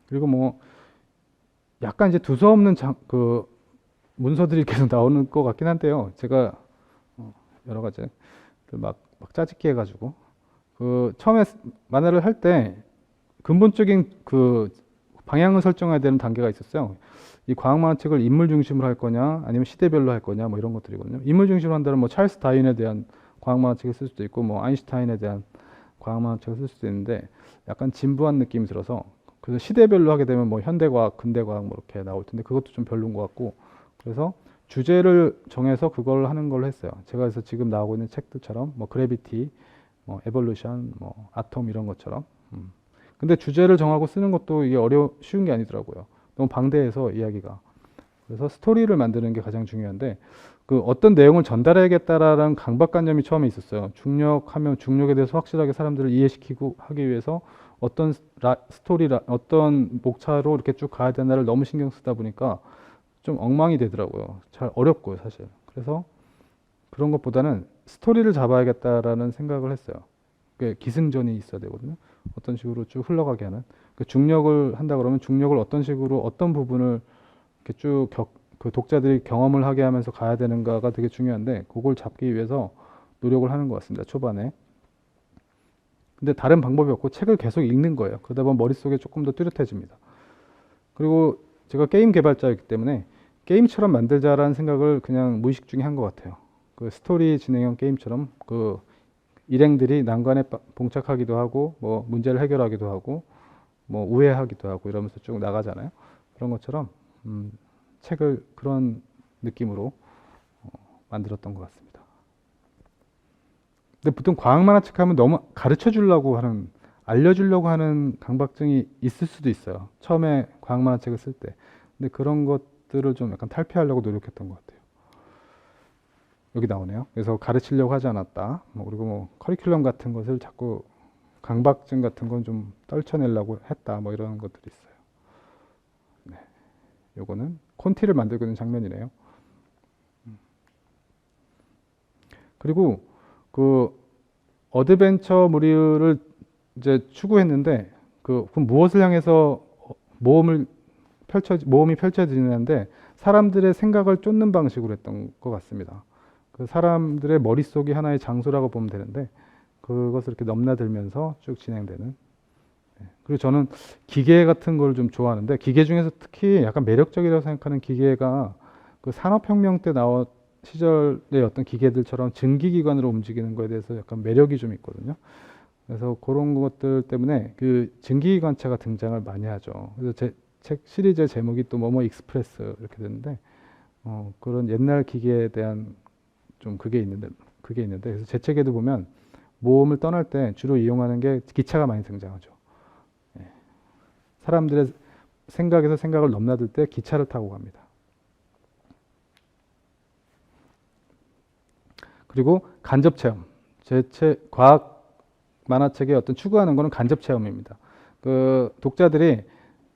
그리고 뭐 약간 이제 두서없는 문서들이 계속 나오는 것 같긴 한데요. 제가 여러 가지 막 짜집기 해가지고 처음에 만화를 할 때 근본적인 방향을 설정해야 되는 단계가 있었어요. 이 과학 만화책을 인물 중심으로 할 거냐, 아니면 시대별로 할 거냐, 뭐 이런 것들이거든요. 인물 중심으로 한다면 뭐 찰스 다윈에 대한 과학 만화책을 쓸 수도 있고, 뭐 아인슈타인에 대한 과학 만화책을 쓸 수도 있는데, 약간 진부한 느낌이 들어서 그래서 시대별로 하게 되면 뭐 현대과학, 근대과학 뭐 이렇게 나올 텐데 그것도 좀 별로인 것 같고, 그래서 주제를 정해서 그걸 하는 걸로 했어요. 제가 그래서 지금 나오고 있는 책들처럼 뭐 그래비티, 뭐 에볼루션, 뭐 아톰 이런 것처럼. 근데 주제를 정하고 쓰는 것도 이게 쉬운 게 아니더라고요. 너무 방대해서 이야기가. 그래서 스토리를 만드는 게 가장 중요한데 어떤 내용을 전달해야겠다라는 강박관념이 처음에 있었어요. 중력하면 중력에 대해서 확실하게 사람들을 이해시키고 하기 위해서 어떤 스토리라 어떤 목차로 이렇게 쭉 가야 되나를 너무 신경 쓰다 보니까 좀 엉망이 되더라고요. 잘 어렵고요, 사실. 그래서 그런 것보다는 스토리를 잡아야겠다라는 생각을 했어요. 기승전이 있어야 되거든요. 어떤 식으로 쭉 흘러가게 하는. 중력을 한다 그러면 중력을 어떤 식으로 어떤 부분을 이렇게 쭉 그 독자들이 경험을 하게 하면서 가야 되는가가 되게 중요한데 그걸 잡기 위해서 노력을 하는 것 같습니다. 초반에. 근데 다른 방법이 없고 책을 계속 읽는 거예요. 그러다 보면 머릿속에 조금 더 뚜렷해집니다. 그리고 제가 게임 개발자였기 때문에 게임처럼 만들자라는 생각을 그냥 무의식 중에 한 것 같아요. 그 스토리 진행형 게임처럼 그 일행들이 난관에 봉착하기도 하고 뭐 문제를 해결하기도 하고 뭐 우회하기도 하고 이러면서 쭉 나가잖아요. 그런 것처럼 책을 그런 느낌으로 만들었던 것 같습니다. 근데 보통 과학 만화책 하면 너무 가르쳐 주려고 하는, 알려주려고 하는 강박증이 있을 수도 있어요. 처음에 과학 만화책을 쓸 때. 근데 그런 것들을 좀 약간 탈피하려고 노력했던 것 같아요. 여기 나오네요. 그래서 가르치려고 하지 않았다. 그리고 뭐 커리큘럼 같은 것을 자꾸 강박증 같은 건 좀 떨쳐내려고 했다. 뭐 이런 것들이 있어요. 네. 요거는 콘티를 만들고 있는 장면이네요. 그리고 그 어드벤처물을 이제 추구했는데 그럼 무엇을 향해서 모험이 펼쳐지는데 사람들의 생각을 쫓는 방식으로 했던 것 같습니다. 그 사람들의 머릿속이 하나의 장소라고 보면 되는데 그것을 이렇게 넘나들면서 쭉 진행되는. 그리고 저는 기계 같은 걸 좀 좋아하는데 기계 중에서 특히 약간 매력적이라고 생각하는 기계가 그 산업혁명 때 나온 시절의 어떤 기계들처럼 증기기관으로 움직이는 거에 대해서 약간 매력이 좀 있거든요. 그래서 그런 것들 때문에 그 증기기관차가 등장을 많이 하죠. 그래서 제 책 시리즈의 제목이 또 뭐뭐 익스프레스 이렇게 되는데 그런 옛날 기계에 대한 좀 그게 있는데 그래서 제 책에도 보면 모험을 떠날 때 주로 이용하는 게 기차가 많이 등장하죠. 예. 사람들의 생각에서 생각을 넘나들 때 기차를 타고 갑니다. 그리고 간접 체험. 제 책 과학 만화책의 어떤 추구하는 거는 간접 체험입니다. 그 독자들이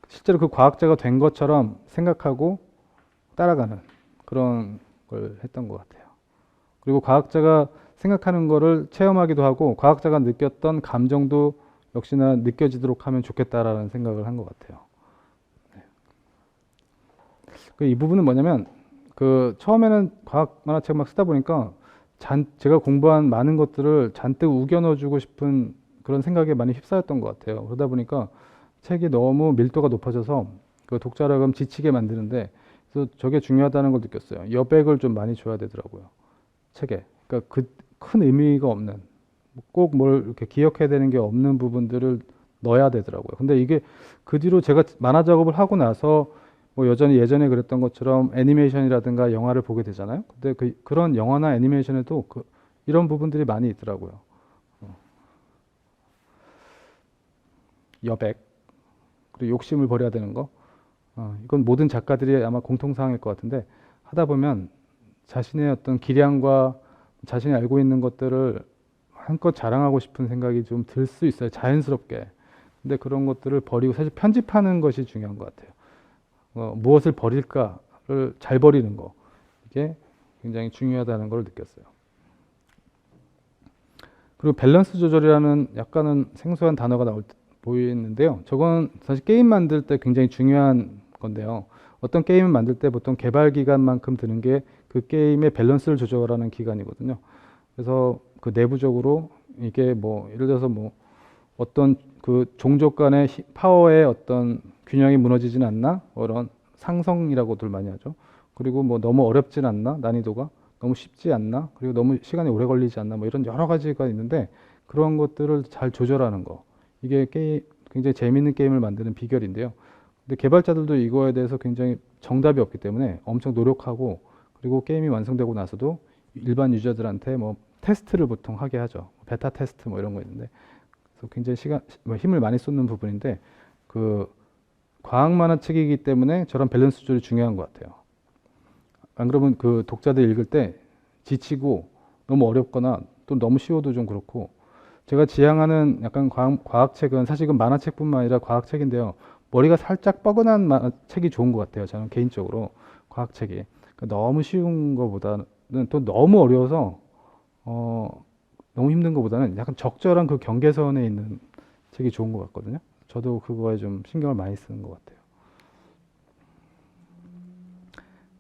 실제로 그 과학자가 된 것처럼 생각하고 따라가는 그런 걸 했던 것 같아요. 그리고 과학자가 생각하는 거를 체험하기도 하고 과학자가 느꼈던 감정도 역시나 느껴지도록 하면 좋겠다라는 생각을 한 것 같아요. 이 부분은 뭐냐면 그 처음에는 과학 만화책 막 쓰다 보니까 제가 공부한 많은 것들을 잔뜩 우겨 넣어주고 싶은 그런 생각에 많이 휩싸였던 것 같아요. 그러다 보니까 책이 너무 밀도가 높아져서 그 독자를 그럼 지치게 만드는데 그래서 저게 중요하다는 걸 느꼈어요. 여백을 좀 많이 줘야 되더라고요. 책에. 그러니까 그 큰 의미가 없는 꼭 뭘 이렇게 기억해야 되는 게 없는 부분들을 넣어야 되더라고요. 근데 이게 그 뒤로 제가 만화 작업을 하고 나서 뭐 여전히 예전에 그랬던 것처럼 애니메이션이라든가 영화를 보게 되잖아요. 근데 그런 영화나 애니메이션에도 이런 부분들이 많이 있더라고요. 여백, 그리고 욕심을 버려야 되는 거. 이건 모든 작가들이 아마 공통사항일 것 같은데 하다 보면 자신의 어떤 기량과 자신이 알고 있는 것들을 한껏 자랑하고 싶은 생각이 좀 들 수 있어요. 자연스럽게. 근데 그런 것들을 버리고 사실 편집하는 것이 중요한 것 같아요. 무엇을 버릴까를 잘 버리는 거. 이게 굉장히 중요하다는 걸 느꼈어요. 그리고 밸런스 조절이라는 약간은 생소한 단어가 보이는데요. 저건 사실 게임 만들 때 굉장히 중요한 건데요. 어떤 게임을 만들 때 보통 개발 기간만큼 드는 게 그 게임의 밸런스를 조절하는 기간이거든요. 그래서 그 내부적으로 이게 뭐 예를 들어서 뭐 어떤 그 종족 간의 파워의 어떤 균형이 무너지진 않나? 이런 상성이라고들 많이 하죠. 그리고 뭐 너무 어렵진 않나? 난이도가 너무 쉽지 않나? 그리고 너무 시간이 오래 걸리지 않나? 뭐 이런 여러 가지가 있는데 그런 것들을 잘 조절하는 거. 이게 굉장히 재미있는 게임을 만드는 비결인데요. 근데 개발자들도 이거에 대해서 굉장히 정답이 없기 때문에 엄청 노력하고 그리고 게임이 완성되고 나서도 일반 유저들한테 뭐 테스트를 보통 하게 하죠. 베타 테스트 뭐 이런 거 있는데 그래서 굉장히 힘을 많이 쏟는 부분인데 그 과학 만화책이기 때문에 저런 밸런스 조절이 중요한 것 같아요. 안 그러면 그 독자들 읽을 때 지치고 너무 어렵거나 또 너무 쉬워도 좀 그렇고 제가 지향하는 약간 과학책은 사실 이건 만화책뿐만 아니라 과학책인데요. 머리가 살짝 뻐근한 책이 좋은 것 같아요. 저는 개인적으로 과학책이. 그러니까 너무 쉬운 것보다는 또 너무 어려워서 너무 힘든 것보다는 약간 적절한 그 경계선에 있는 책이 좋은 것 같거든요. 저도 그거에 좀 신경을 많이 쓰는 것 같아요.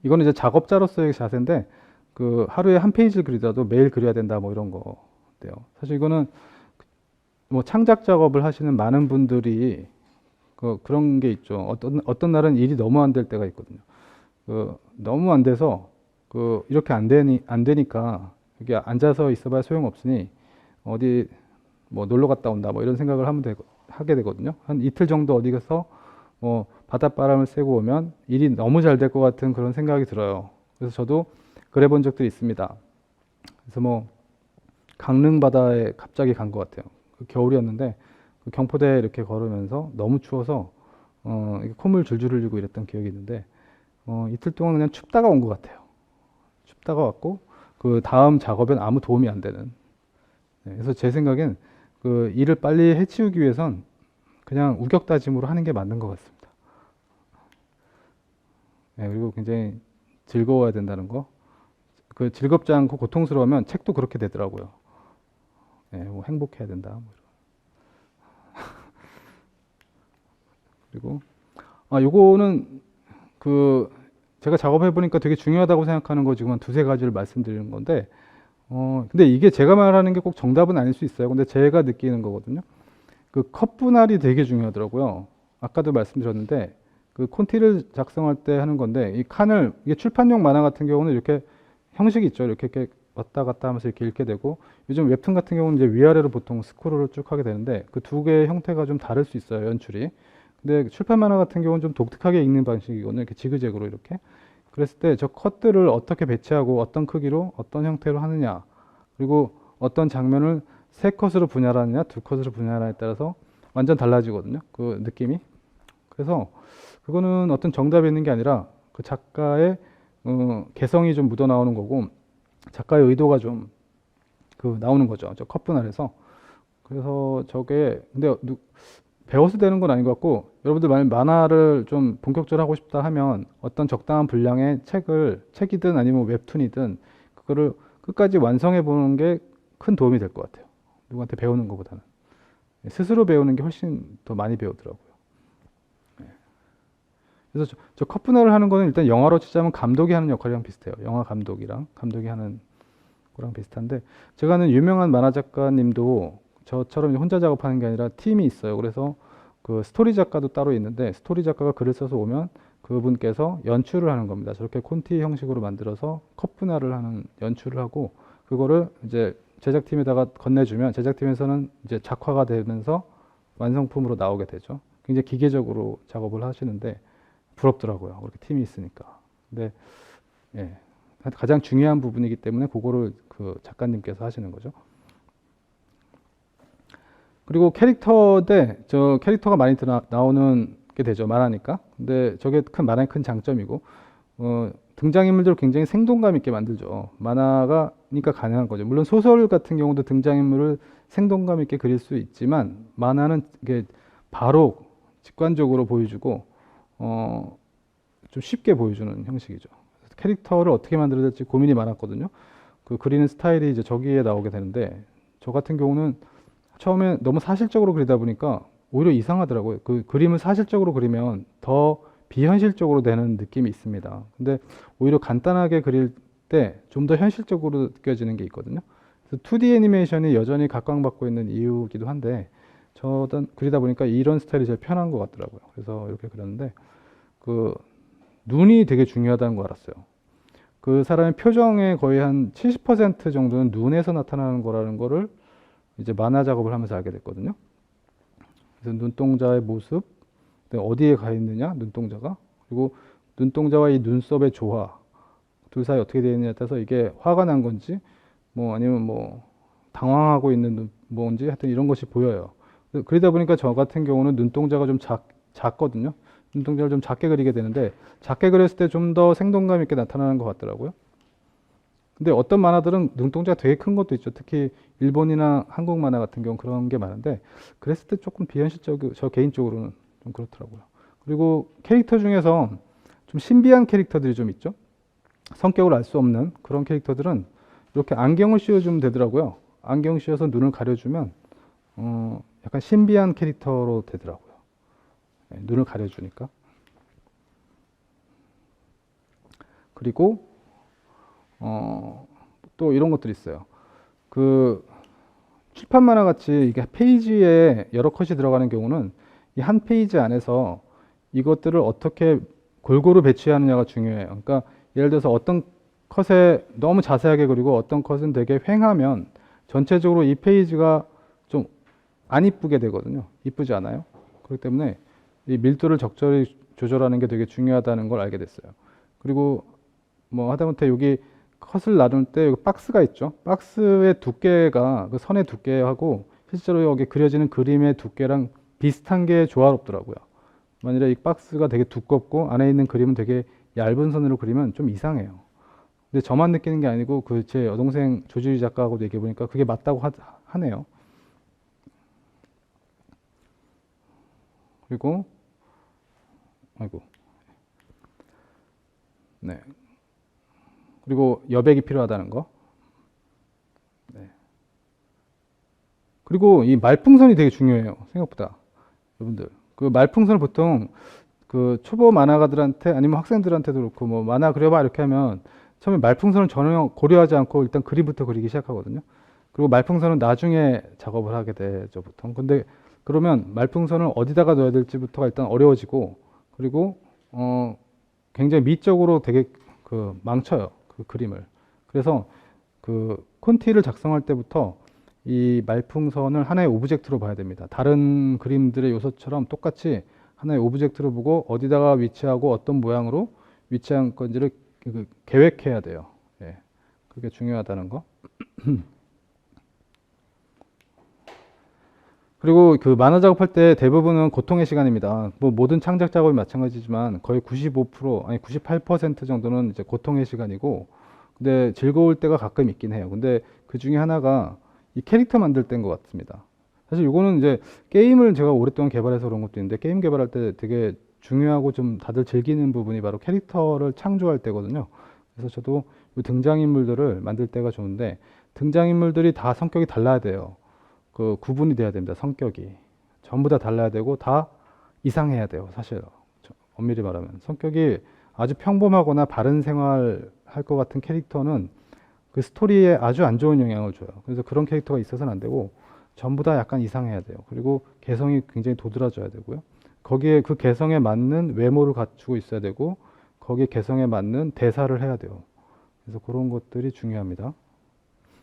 이거는 이제 작업자로서의 자세인데 그 하루에 한 페이지를 그리더라도 매일 그려야 된다 뭐 이런 거인데요. 사실 이거는 뭐 창작 작업을 하시는 많은 분들이 그런 게 있죠. 어떤 날은 일이 너무 안 될 때가 있거든요. 너무 안 돼서 이렇게 안 되니까 이게 앉아서 있어봐야 소용없으니 어디 뭐 놀러 갔다 온다 뭐 이런 생각을 하게 되거든요. 한 이틀 정도 어디 가서 뭐 바닷바람을 쐬고 오면 일이 너무 잘 될 것 같은 그런 생각이 들어요. 그래서 저도 그래 본 적들이 있습니다. 그래서 뭐 강릉 바다에 갑자기 간 것 같아요. 겨울이었는데 그 경포대에 이렇게 걸으면서 너무 추워서 이게 콧물 줄줄 흘리고 이랬던 기억이 있는데 이틀 동안 그냥 춥다가 온 것 같아요. 춥다가 왔고 그 다음 작업엔 아무 도움이 안 되는. 네, 그래서 제 생각엔 그 일을 빨리 해치우기 위해선 그냥 우격다짐으로 하는 게 맞는 것 같습니다. 네, 그리고 굉장히 즐거워야 된다는 거. 그 즐겁지 않고 고통스러우면 책도 그렇게 되더라고요. 네, 뭐 행복해야 된다. 뭐 그리고 요거는 그 제가 작업해 보니까 되게 중요하다고 생각하는 거 지금 한 두세 가지를 말씀드리는 건데 근데 이게 제가 말하는 게 꼭 정답은 아닐 수 있어요. 근데 제가 느끼는 거거든요. 그 컷 분할이 되게 중요하더라고요. 아까도 말씀드렸는데 그 콘티를 작성할 때 하는 건데 이 칸을 이게 출판용 만화 같은 경우는 이렇게 형식이 있죠. 이렇게 왔다 갔다 하면서 이렇게 읽게 되고 요즘 웹툰 같은 경우는 이제 위아래로 보통 스크롤을 쭉 하게 되는데 그 두 개의 형태가 좀 다를 수 있어요. 연출이. 근데 출판 만화 같은 경우는 좀 독특하게 읽는 방식이거든요. 이렇게 지그재그로 이렇게. 그랬을 때 저 컷들을 어떻게 배치하고 어떤 크기로 어떤 형태로 하느냐 그리고 어떤 장면을 세 컷으로 분할하느냐 두 컷으로 분할하느냐에 따라서 완전 달라지거든요. 그 느낌이. 그래서 그거는 어떤 정답이 있는 게 아니라 그 작가의 개성이 좀 묻어나오는 거고 작가의 의도가 좀 나오는 거죠. 저 컷 분할에서. 그래서 저게 근데 배워서 되는 건 아닌 것 같고 여러분들 만약 만화를 좀 본격적으로 하고 싶다 하면 어떤 적당한 분량의 책이든 아니면 웹툰이든 그거를 끝까지 완성해 보는 게 큰 도움이 될 것 같아요. 누구한테 배우는 것보다는 스스로 배우는 게 훨씬 더 많이 배우더라고요. 그래서 저 컷 분할을 하는 거는 일단 영화로 치자면 감독이 하는 역할이랑 비슷해요. 영화 감독이 하는 거랑 비슷한데 제가 아는 유명한 만화 작가님도 저처럼 혼자 작업하는 게 아니라 팀이 있어요. 그래서 그 스토리 작가도 따로 있는데 스토리 작가가 글을 써서 오면 그분께서 연출을 하는 겁니다. 저렇게 콘티 형식으로 만들어서 컷 분할을 하는 연출을 하고 그거를 이제 제작팀에다가 건네주면 제작팀에서는 이제 작화가 되면서 완성품으로 나오게 되죠. 굉장히 기계적으로 작업을 하시는데 부럽더라고요. 그렇게 팀이 있으니까. 근데 예, 가장 중요한 부분이기 때문에 그거를 그 작가님께서 하시는 거죠. 그리고 저 캐릭터가 많이 나오는 게 되죠. 만화니까. 근데 저게 만화의 큰 장점이고 등장인물들을 굉장히 생동감 있게 만들죠. 만화가니까 가능한 거죠. 물론 소설 같은 경우도 등장인물을 생동감 있게 그릴 수 있지만 만화는 이게 바로 직관적으로 보여주고 좀 쉽게 보여주는 형식이죠. 캐릭터를 어떻게 만들어야 될지 고민이 많았거든요. 그 그리는 스타일이 이제 저기에 나오게 되는데 저 같은 경우는 처음에 너무 사실적으로 그리다 보니까 오히려 이상하더라고요. 그 그림을 사실적으로 그리면 더 비현실적으로 되는 느낌이 있습니다. 근데 오히려 간단하게 그릴 때 좀 더 현실적으로 느껴지는 게 있거든요. 그래서 2D 애니메이션이 여전히 각광받고 있는 이유기도 한데 저도 그리다 보니까 이런 스타일이 제일 편한 것 같더라고요. 그래서 이렇게 그렸는데 그 눈이 되게 중요하다는 거 알았어요. 그 사람의 표정의 거의 한 70% 정도는 눈에서 나타나는 거라는 거를 이제 만화 작업을 하면서 알게 됐거든요. 그래서 눈동자의 모습, 어디에 가 있느냐, 눈동자가, 그리고 눈동자와 이 눈썹의 조화, 둘 사이 어떻게 되어 있느냐에 따라서 이게 화가 난 건지, 뭐 아니면 뭐 당황하고 있는 뭔지 하여튼 이런 것이 보여요. 그러다 보니까 저 같은 경우는 눈동자가 좀 작거든요. 눈동자를 좀 작게 그리게 되는데 작게 그렸을 때 좀 더 생동감 있게 나타나는 것 같더라고요. 근데 어떤 만화들은 눈동자가 되게 큰 것도 있죠. 특히 일본이나 한국 만화 같은 경우 그런 게 많은데 그랬을 때 조금 비현실적이고 저 개인적으로는 좀 그렇더라고요. 그리고 캐릭터 중에서 좀 신비한 캐릭터들이 좀 있죠. 성격을 알 수 없는 그런 캐릭터들은 이렇게 안경을 씌워주면 되더라고요. 안경 씌워서 눈을 가려주면 약간 신비한 캐릭터로 되더라고요. 네, 눈을 가려주니까. 그리고 또 이런 것들이 있어요. 그 출판 만화 같이 이게 페이지에 여러 컷이 들어가는 경우는 이 한 페이지 안에서 이것들을 어떻게 골고루 배치하느냐가 중요해요. 그러니까 예를 들어서 어떤 컷에 너무 자세하게 그리고 어떤 컷은 되게 횡하면 전체적으로 이 페이지가 좀 안 이쁘게 되거든요. 이쁘지 않아요. 그렇기 때문에 이 밀도를 적절히 조절하는 게 되게 중요하다는 걸 알게 됐어요. 그리고 뭐 하다못해 여기 컷을 나눌 때 여기 박스가 있죠. 박스의 두께가 그 선의 두께하고 실제로 여기 그려지는 그림의 두께랑 비슷한 게 조화롭더라고요. 만일에 이 박스가 되게 두껍고 안에 있는 그림은 되게 얇은 선으로 그리면 좀 이상해요. 근데 저만 느끼는 게 아니고 그 제 여동생 조지희 작가하고도 얘기해 보니까 그게 맞다고 하네요. 그리고 아이고 네. 그리고 여백이 필요하다는 거. 네. 그리고 이 말풍선이 되게 중요해요. 생각보다. 여러분들. 그 말풍선을 보통 그 초보 만화가들한테 아니면 학생들한테도 그렇고 뭐 만화 그려봐 이렇게 하면 처음에 말풍선을 전혀 고려하지 않고 일단 그림부터 그리기 시작하거든요. 그리고 말풍선은 나중에 작업을 하게 되죠, 보통. 근데 그러면 말풍선을 어디다가 넣어야 될지부터가 일단 어려워지고 그리고 굉장히 미적으로 되게 그 망쳐요. 그 그림을. 그래서 그 콘티를 작성할 때부터 이 말풍선을 하나의 오브젝트로 봐야 됩니다. 다른 그림들의 요소처럼 똑같이 하나의 오브젝트로 보고 어디다가 위치하고 어떤 모양으로 위치한 건지를 계획해야 돼요. 예. 그게 중요하다는 거. 그리고 그 만화 작업할 때 대부분은 고통의 시간입니다. 뭐 모든 창작 작업이 마찬가지지만 거의 95% 아니 98% 정도는 이제 고통의 시간이고 근데 즐거울 때가 가끔 있긴 해요. 근데 그 중에 하나가 이 캐릭터 만들 때인 것 같습니다. 사실 이거는 이제 게임을 제가 오랫동안 개발해서 그런 것도 있는데 게임 개발할 때 되게 중요하고 좀 다들 즐기는 부분이 바로 캐릭터를 창조할 때거든요. 그래서 저도 이 등장인물들을 만들 때가 좋은데 등장인물들이 다 성격이 달라야 돼요. 그 구분이 돼야 됩니다. 성격이 전부 다 달라야 되고 다 이상해야 돼요. 사실 엄밀히 말하면 성격이 아주 평범하거나 바른 생활 할 것 같은 캐릭터는 그 스토리에 아주 안 좋은 영향을 줘요. 그래서 그런 캐릭터가 있어서는 안 되고 전부 다 약간 이상해야 돼요. 그리고 개성이 굉장히 도드라져야 되고요. 거기에 그 개성에 맞는 외모를 갖추고 있어야 되고 거기에 개성에 맞는 대사를 해야 돼요. 그래서 그런 것들이 중요합니다.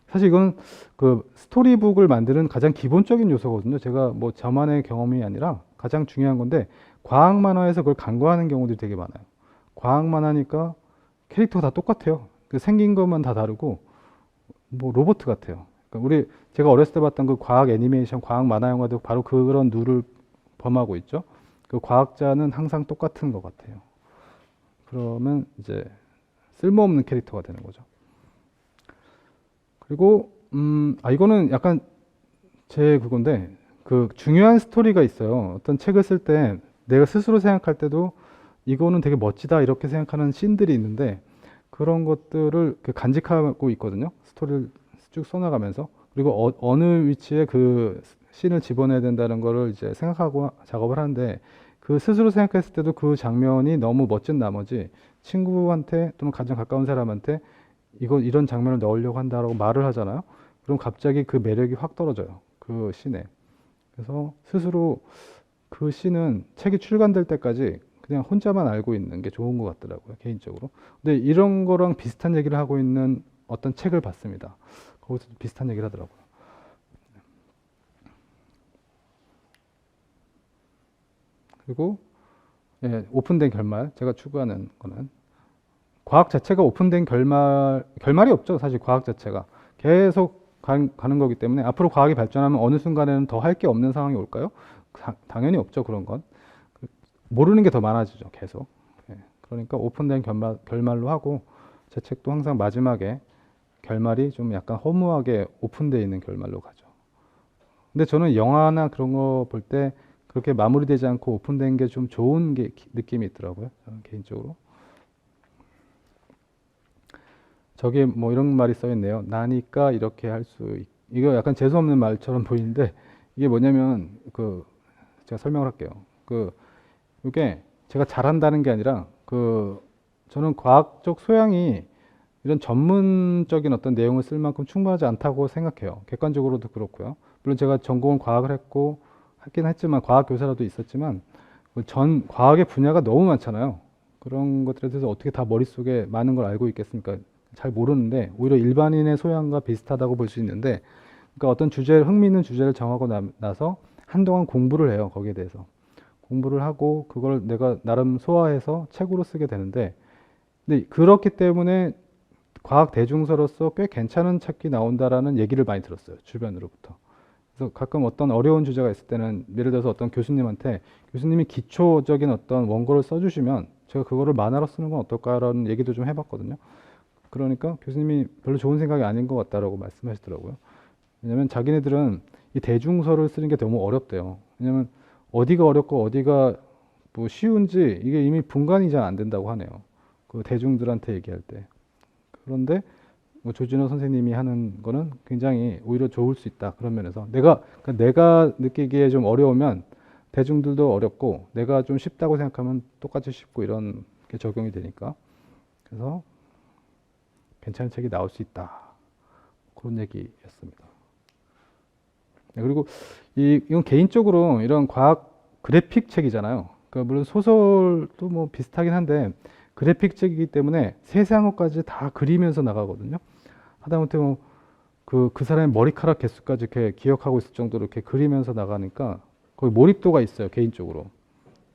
사실 이건 그 스토리북을 만드는 가장 기본적인 요소거든요. 제가 뭐 저만의 경험이 아니라 가장 중요한 건데 과학 만화에서 그걸 간과하는 경우들이 되게 많아요. 과학 만화니까 캐릭터가 다 똑같아요. 그 생긴 것만 다 다르고 뭐 로봇 같아요. 그러니까 제가 어렸을 때 봤던 그 과학 애니메이션, 과학 만화 영화도 바로 그런 룰을 범하고 있죠. 그 과학자는 항상 똑같은 것 같아요. 그러면 이제 쓸모없는 캐릭터가 되는 거죠. 그리고 이거는 약간 제 그건데 그 중요한 스토리가 있어요. 어떤 책을 쓸 때 내가 스스로 생각할 때도 이거는 되게 멋지다 이렇게 생각하는 씬들이 있는데 그런 것들을 간직하고 있거든요. 스토리를 쭉 써나가면서 그리고 어느 위치에 그 씬을 집어넣어야 된다는 거를 이제 생각하고 작업을 하는데 그 스스로 생각했을 때도 그 장면이 너무 멋진 나머지 친구한테 또는 가장 가까운 사람한테 이런 장면을 넣으려고 한다라고 말을 하잖아요. 그럼 갑자기 그 매력이 확 떨어져요. 그 씬에. 그래서 스스로 그 씬은 책이 출간될 때까지 그냥 혼자만 알고 있는 게 좋은 것 같더라고요. 개인적으로. 근데 이런 거랑 비슷한 얘기를 하고 있는 어떤 책을 봤습니다. 거기서 비슷한 얘기를 하더라고요. 그리고 예, 오픈된 결말. 제가 추구하는 거는 과학 자체가 오픈된 결말이 없죠. 사실 과학 자체가. 계속 가는 거기 때문에 앞으로 과학이 발전하면 어느 순간에는 더 할 게 없는 상황이 올까요? 당연히 없죠. 그런 건. 모르는 게 더 많아지죠. 계속. 예, 그러니까 오픈된 결말로 하고 제 책도 항상 마지막에 결말이 좀 약간 허무하게 오픈되어 있는 결말로 가죠. 근데 저는 영화나 그런 거 볼 때 그렇게 마무리되지 않고 오픈된 게 좀 좋은 느낌이 있더라고요. 저는 개인적으로. 저게 뭐 이런 말이 써 있네요. 나니까 이렇게 할 수 이거 약간 재수없는 말처럼 보이는데 이게 뭐냐면 제가 설명을 할게요. 이게 제가 잘한다는 게 아니라 저는 과학적 소양이 이런 전문적인 어떤 내용을 쓸 만큼 충분하지 않다고 생각해요. 객관적으로도 그렇고요. 물론 제가 전공은 과학을 했긴 했지만 과학 교사라도 있었지만 전 과학의 분야가 너무 많잖아요. 그런 것들에 대해서 어떻게 다 머릿속에 많은 걸 알고 있겠습니까? 잘 모르는데 오히려 일반인의 소양과 비슷하다고 볼 수 있는데 그러니까 어떤 흥미있는 주제를 정하고 나서 한동안 공부를 해요. 거기에 대해서. 공부를 하고 그걸 내가 나름 소화해서 책으로 쓰게 되는데 근데 그렇기 때문에 과학 대중서로서 꽤 괜찮은 책이 나온다라는 얘기를 많이 들었어요. 주변으로부터. 그래서 가끔 어떤 어려운 주제가 있을 때는 예를 들어서 어떤 교수님한테 교수님이 기초적인 어떤 원고를 써주시면 제가 그거를 만화로 쓰는 건 어떨까라는 얘기도 좀 해봤거든요. 그러니까 교수님이 별로 좋은 생각이 아닌 것 같다라고 말씀하시더라고요. 왜냐면 자기네들은 이 대중서를 쓰는 게 너무 어렵대요. 왜냐면 어디가 어렵고 어디가 뭐 쉬운지 이게 이미 분간이 잘 안 된다고 하네요. 그 대중들한테 얘기할 때. 그런데 뭐 조진호 선생님이 하는 거는 굉장히 오히려 좋을 수 있다. 그런 면에서 그러니까 내가 느끼기에 좀 어려우면 대중들도 어렵고 내가 좀 쉽다고 생각하면 똑같이 쉽고 이런 게 적용이 되니까 그래서 괜찮은 책이 나올 수 있다. 그런 얘기였습니다. 네, 그리고 이건 개인적으로 이런 과학 그래픽 책이잖아요. 그러니까 물론 소설도 뭐 비슷하긴 한데 그래픽 책이기 때문에 세세한 것까지 다 그리면서 나가거든요. 하다못해 뭐 그 사람의 머리카락 개수까지 이렇게 기억하고 있을 정도로 이렇게 그리면서 나가니까 거의 몰입도가 있어요, 개인적으로.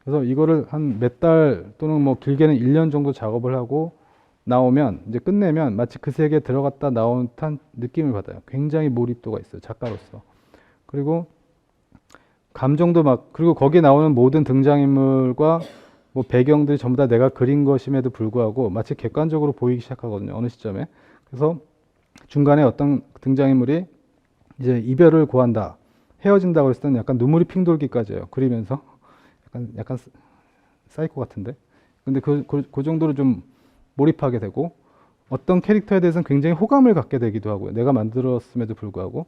그래서 이거를 한 몇 달 또는 뭐 길게는 1년 정도 작업을 하고 나오면 이제 끝내면 마치 그 세계에 들어갔다 나온 듯한 느낌을 받아요. 굉장히 몰입도가 있어요, 작가로서. 그리고 감정도 그리고 거기에 나오는 모든 등장인물과 뭐 배경들이 전부 다 내가 그린 것임에도 불구하고 마치 객관적으로 보이기 시작하거든요. 어느 시점에. 그래서 중간에 어떤 등장인물이 이제 이별을 고한다. 헤어진다고 그랬을 때는 약간 눈물이 핑 돌기까지예요. 그리면서. 약간 사이코 같은데. 근데 그 정도로 좀 몰입하게 되고 어떤 캐릭터에 대해서는 굉장히 호감을 갖게 되기도 하고요. 내가 만들었음에도 불구하고.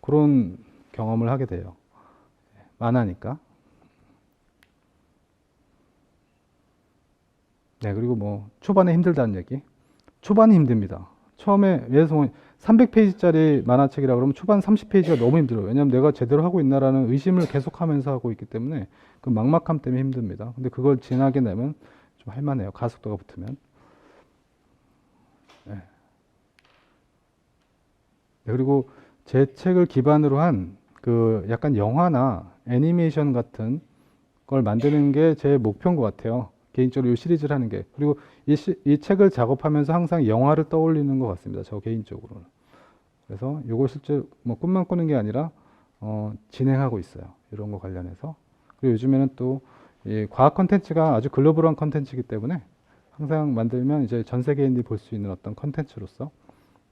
그런 경험을 하게 돼요. 만화니까. 네, 그리고 뭐 초반에 힘들다는 얘기. 초반이 힘듭니다. 처음에 예를 300페이지짜리 만화책이라 그러면 초반 30페이지가 너무 힘들어요. 왜냐하면 내가 제대로 하고 있나라는 의심을 계속하면서 하고 있기 때문에 그 막막함 때문에 힘듭니다. 근데 그걸 지나게 되면 좀 할만해요. 가속도가 붙으면. 네. 네, 그리고 제 책을 기반으로 한 약간 영화나 애니메이션 같은 걸 만드는 게 제 목표인 것 같아요. 개인적으로 이 시리즈를 하는 게. 그리고 이 책을 작업하면서 항상 영화를 떠올리는 것 같습니다. 저 개인적으로는. 그래서 이걸 실제 뭐 꿈만 꾸는 게 아니라 진행하고 있어요. 이런 거 관련해서. 그리고 요즘에는 또 이 과학 컨텐츠가 아주 글로벌한 컨텐츠이기 때문에 항상 만들면 이제 전 세계인들이 볼 수 있는 어떤 컨텐츠로서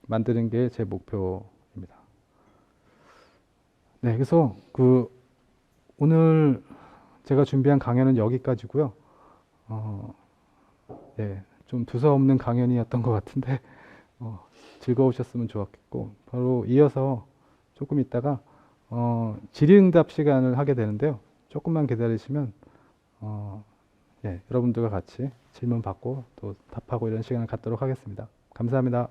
만드는 게 제 목표입니다. 네, 그래서 오늘 제가 준비한 강연은 여기까지고요. 네, 좀 두서없는 강연이었던 것 같은데 즐거우셨으면 좋았겠고 바로 이어서 조금 있다가 질의응답 시간을 하게 되는데요. 조금만 기다리시면 네, 여러분들과 같이 질문 받고 또 답하고 이런 시간을 갖도록 하겠습니다. 감사합니다.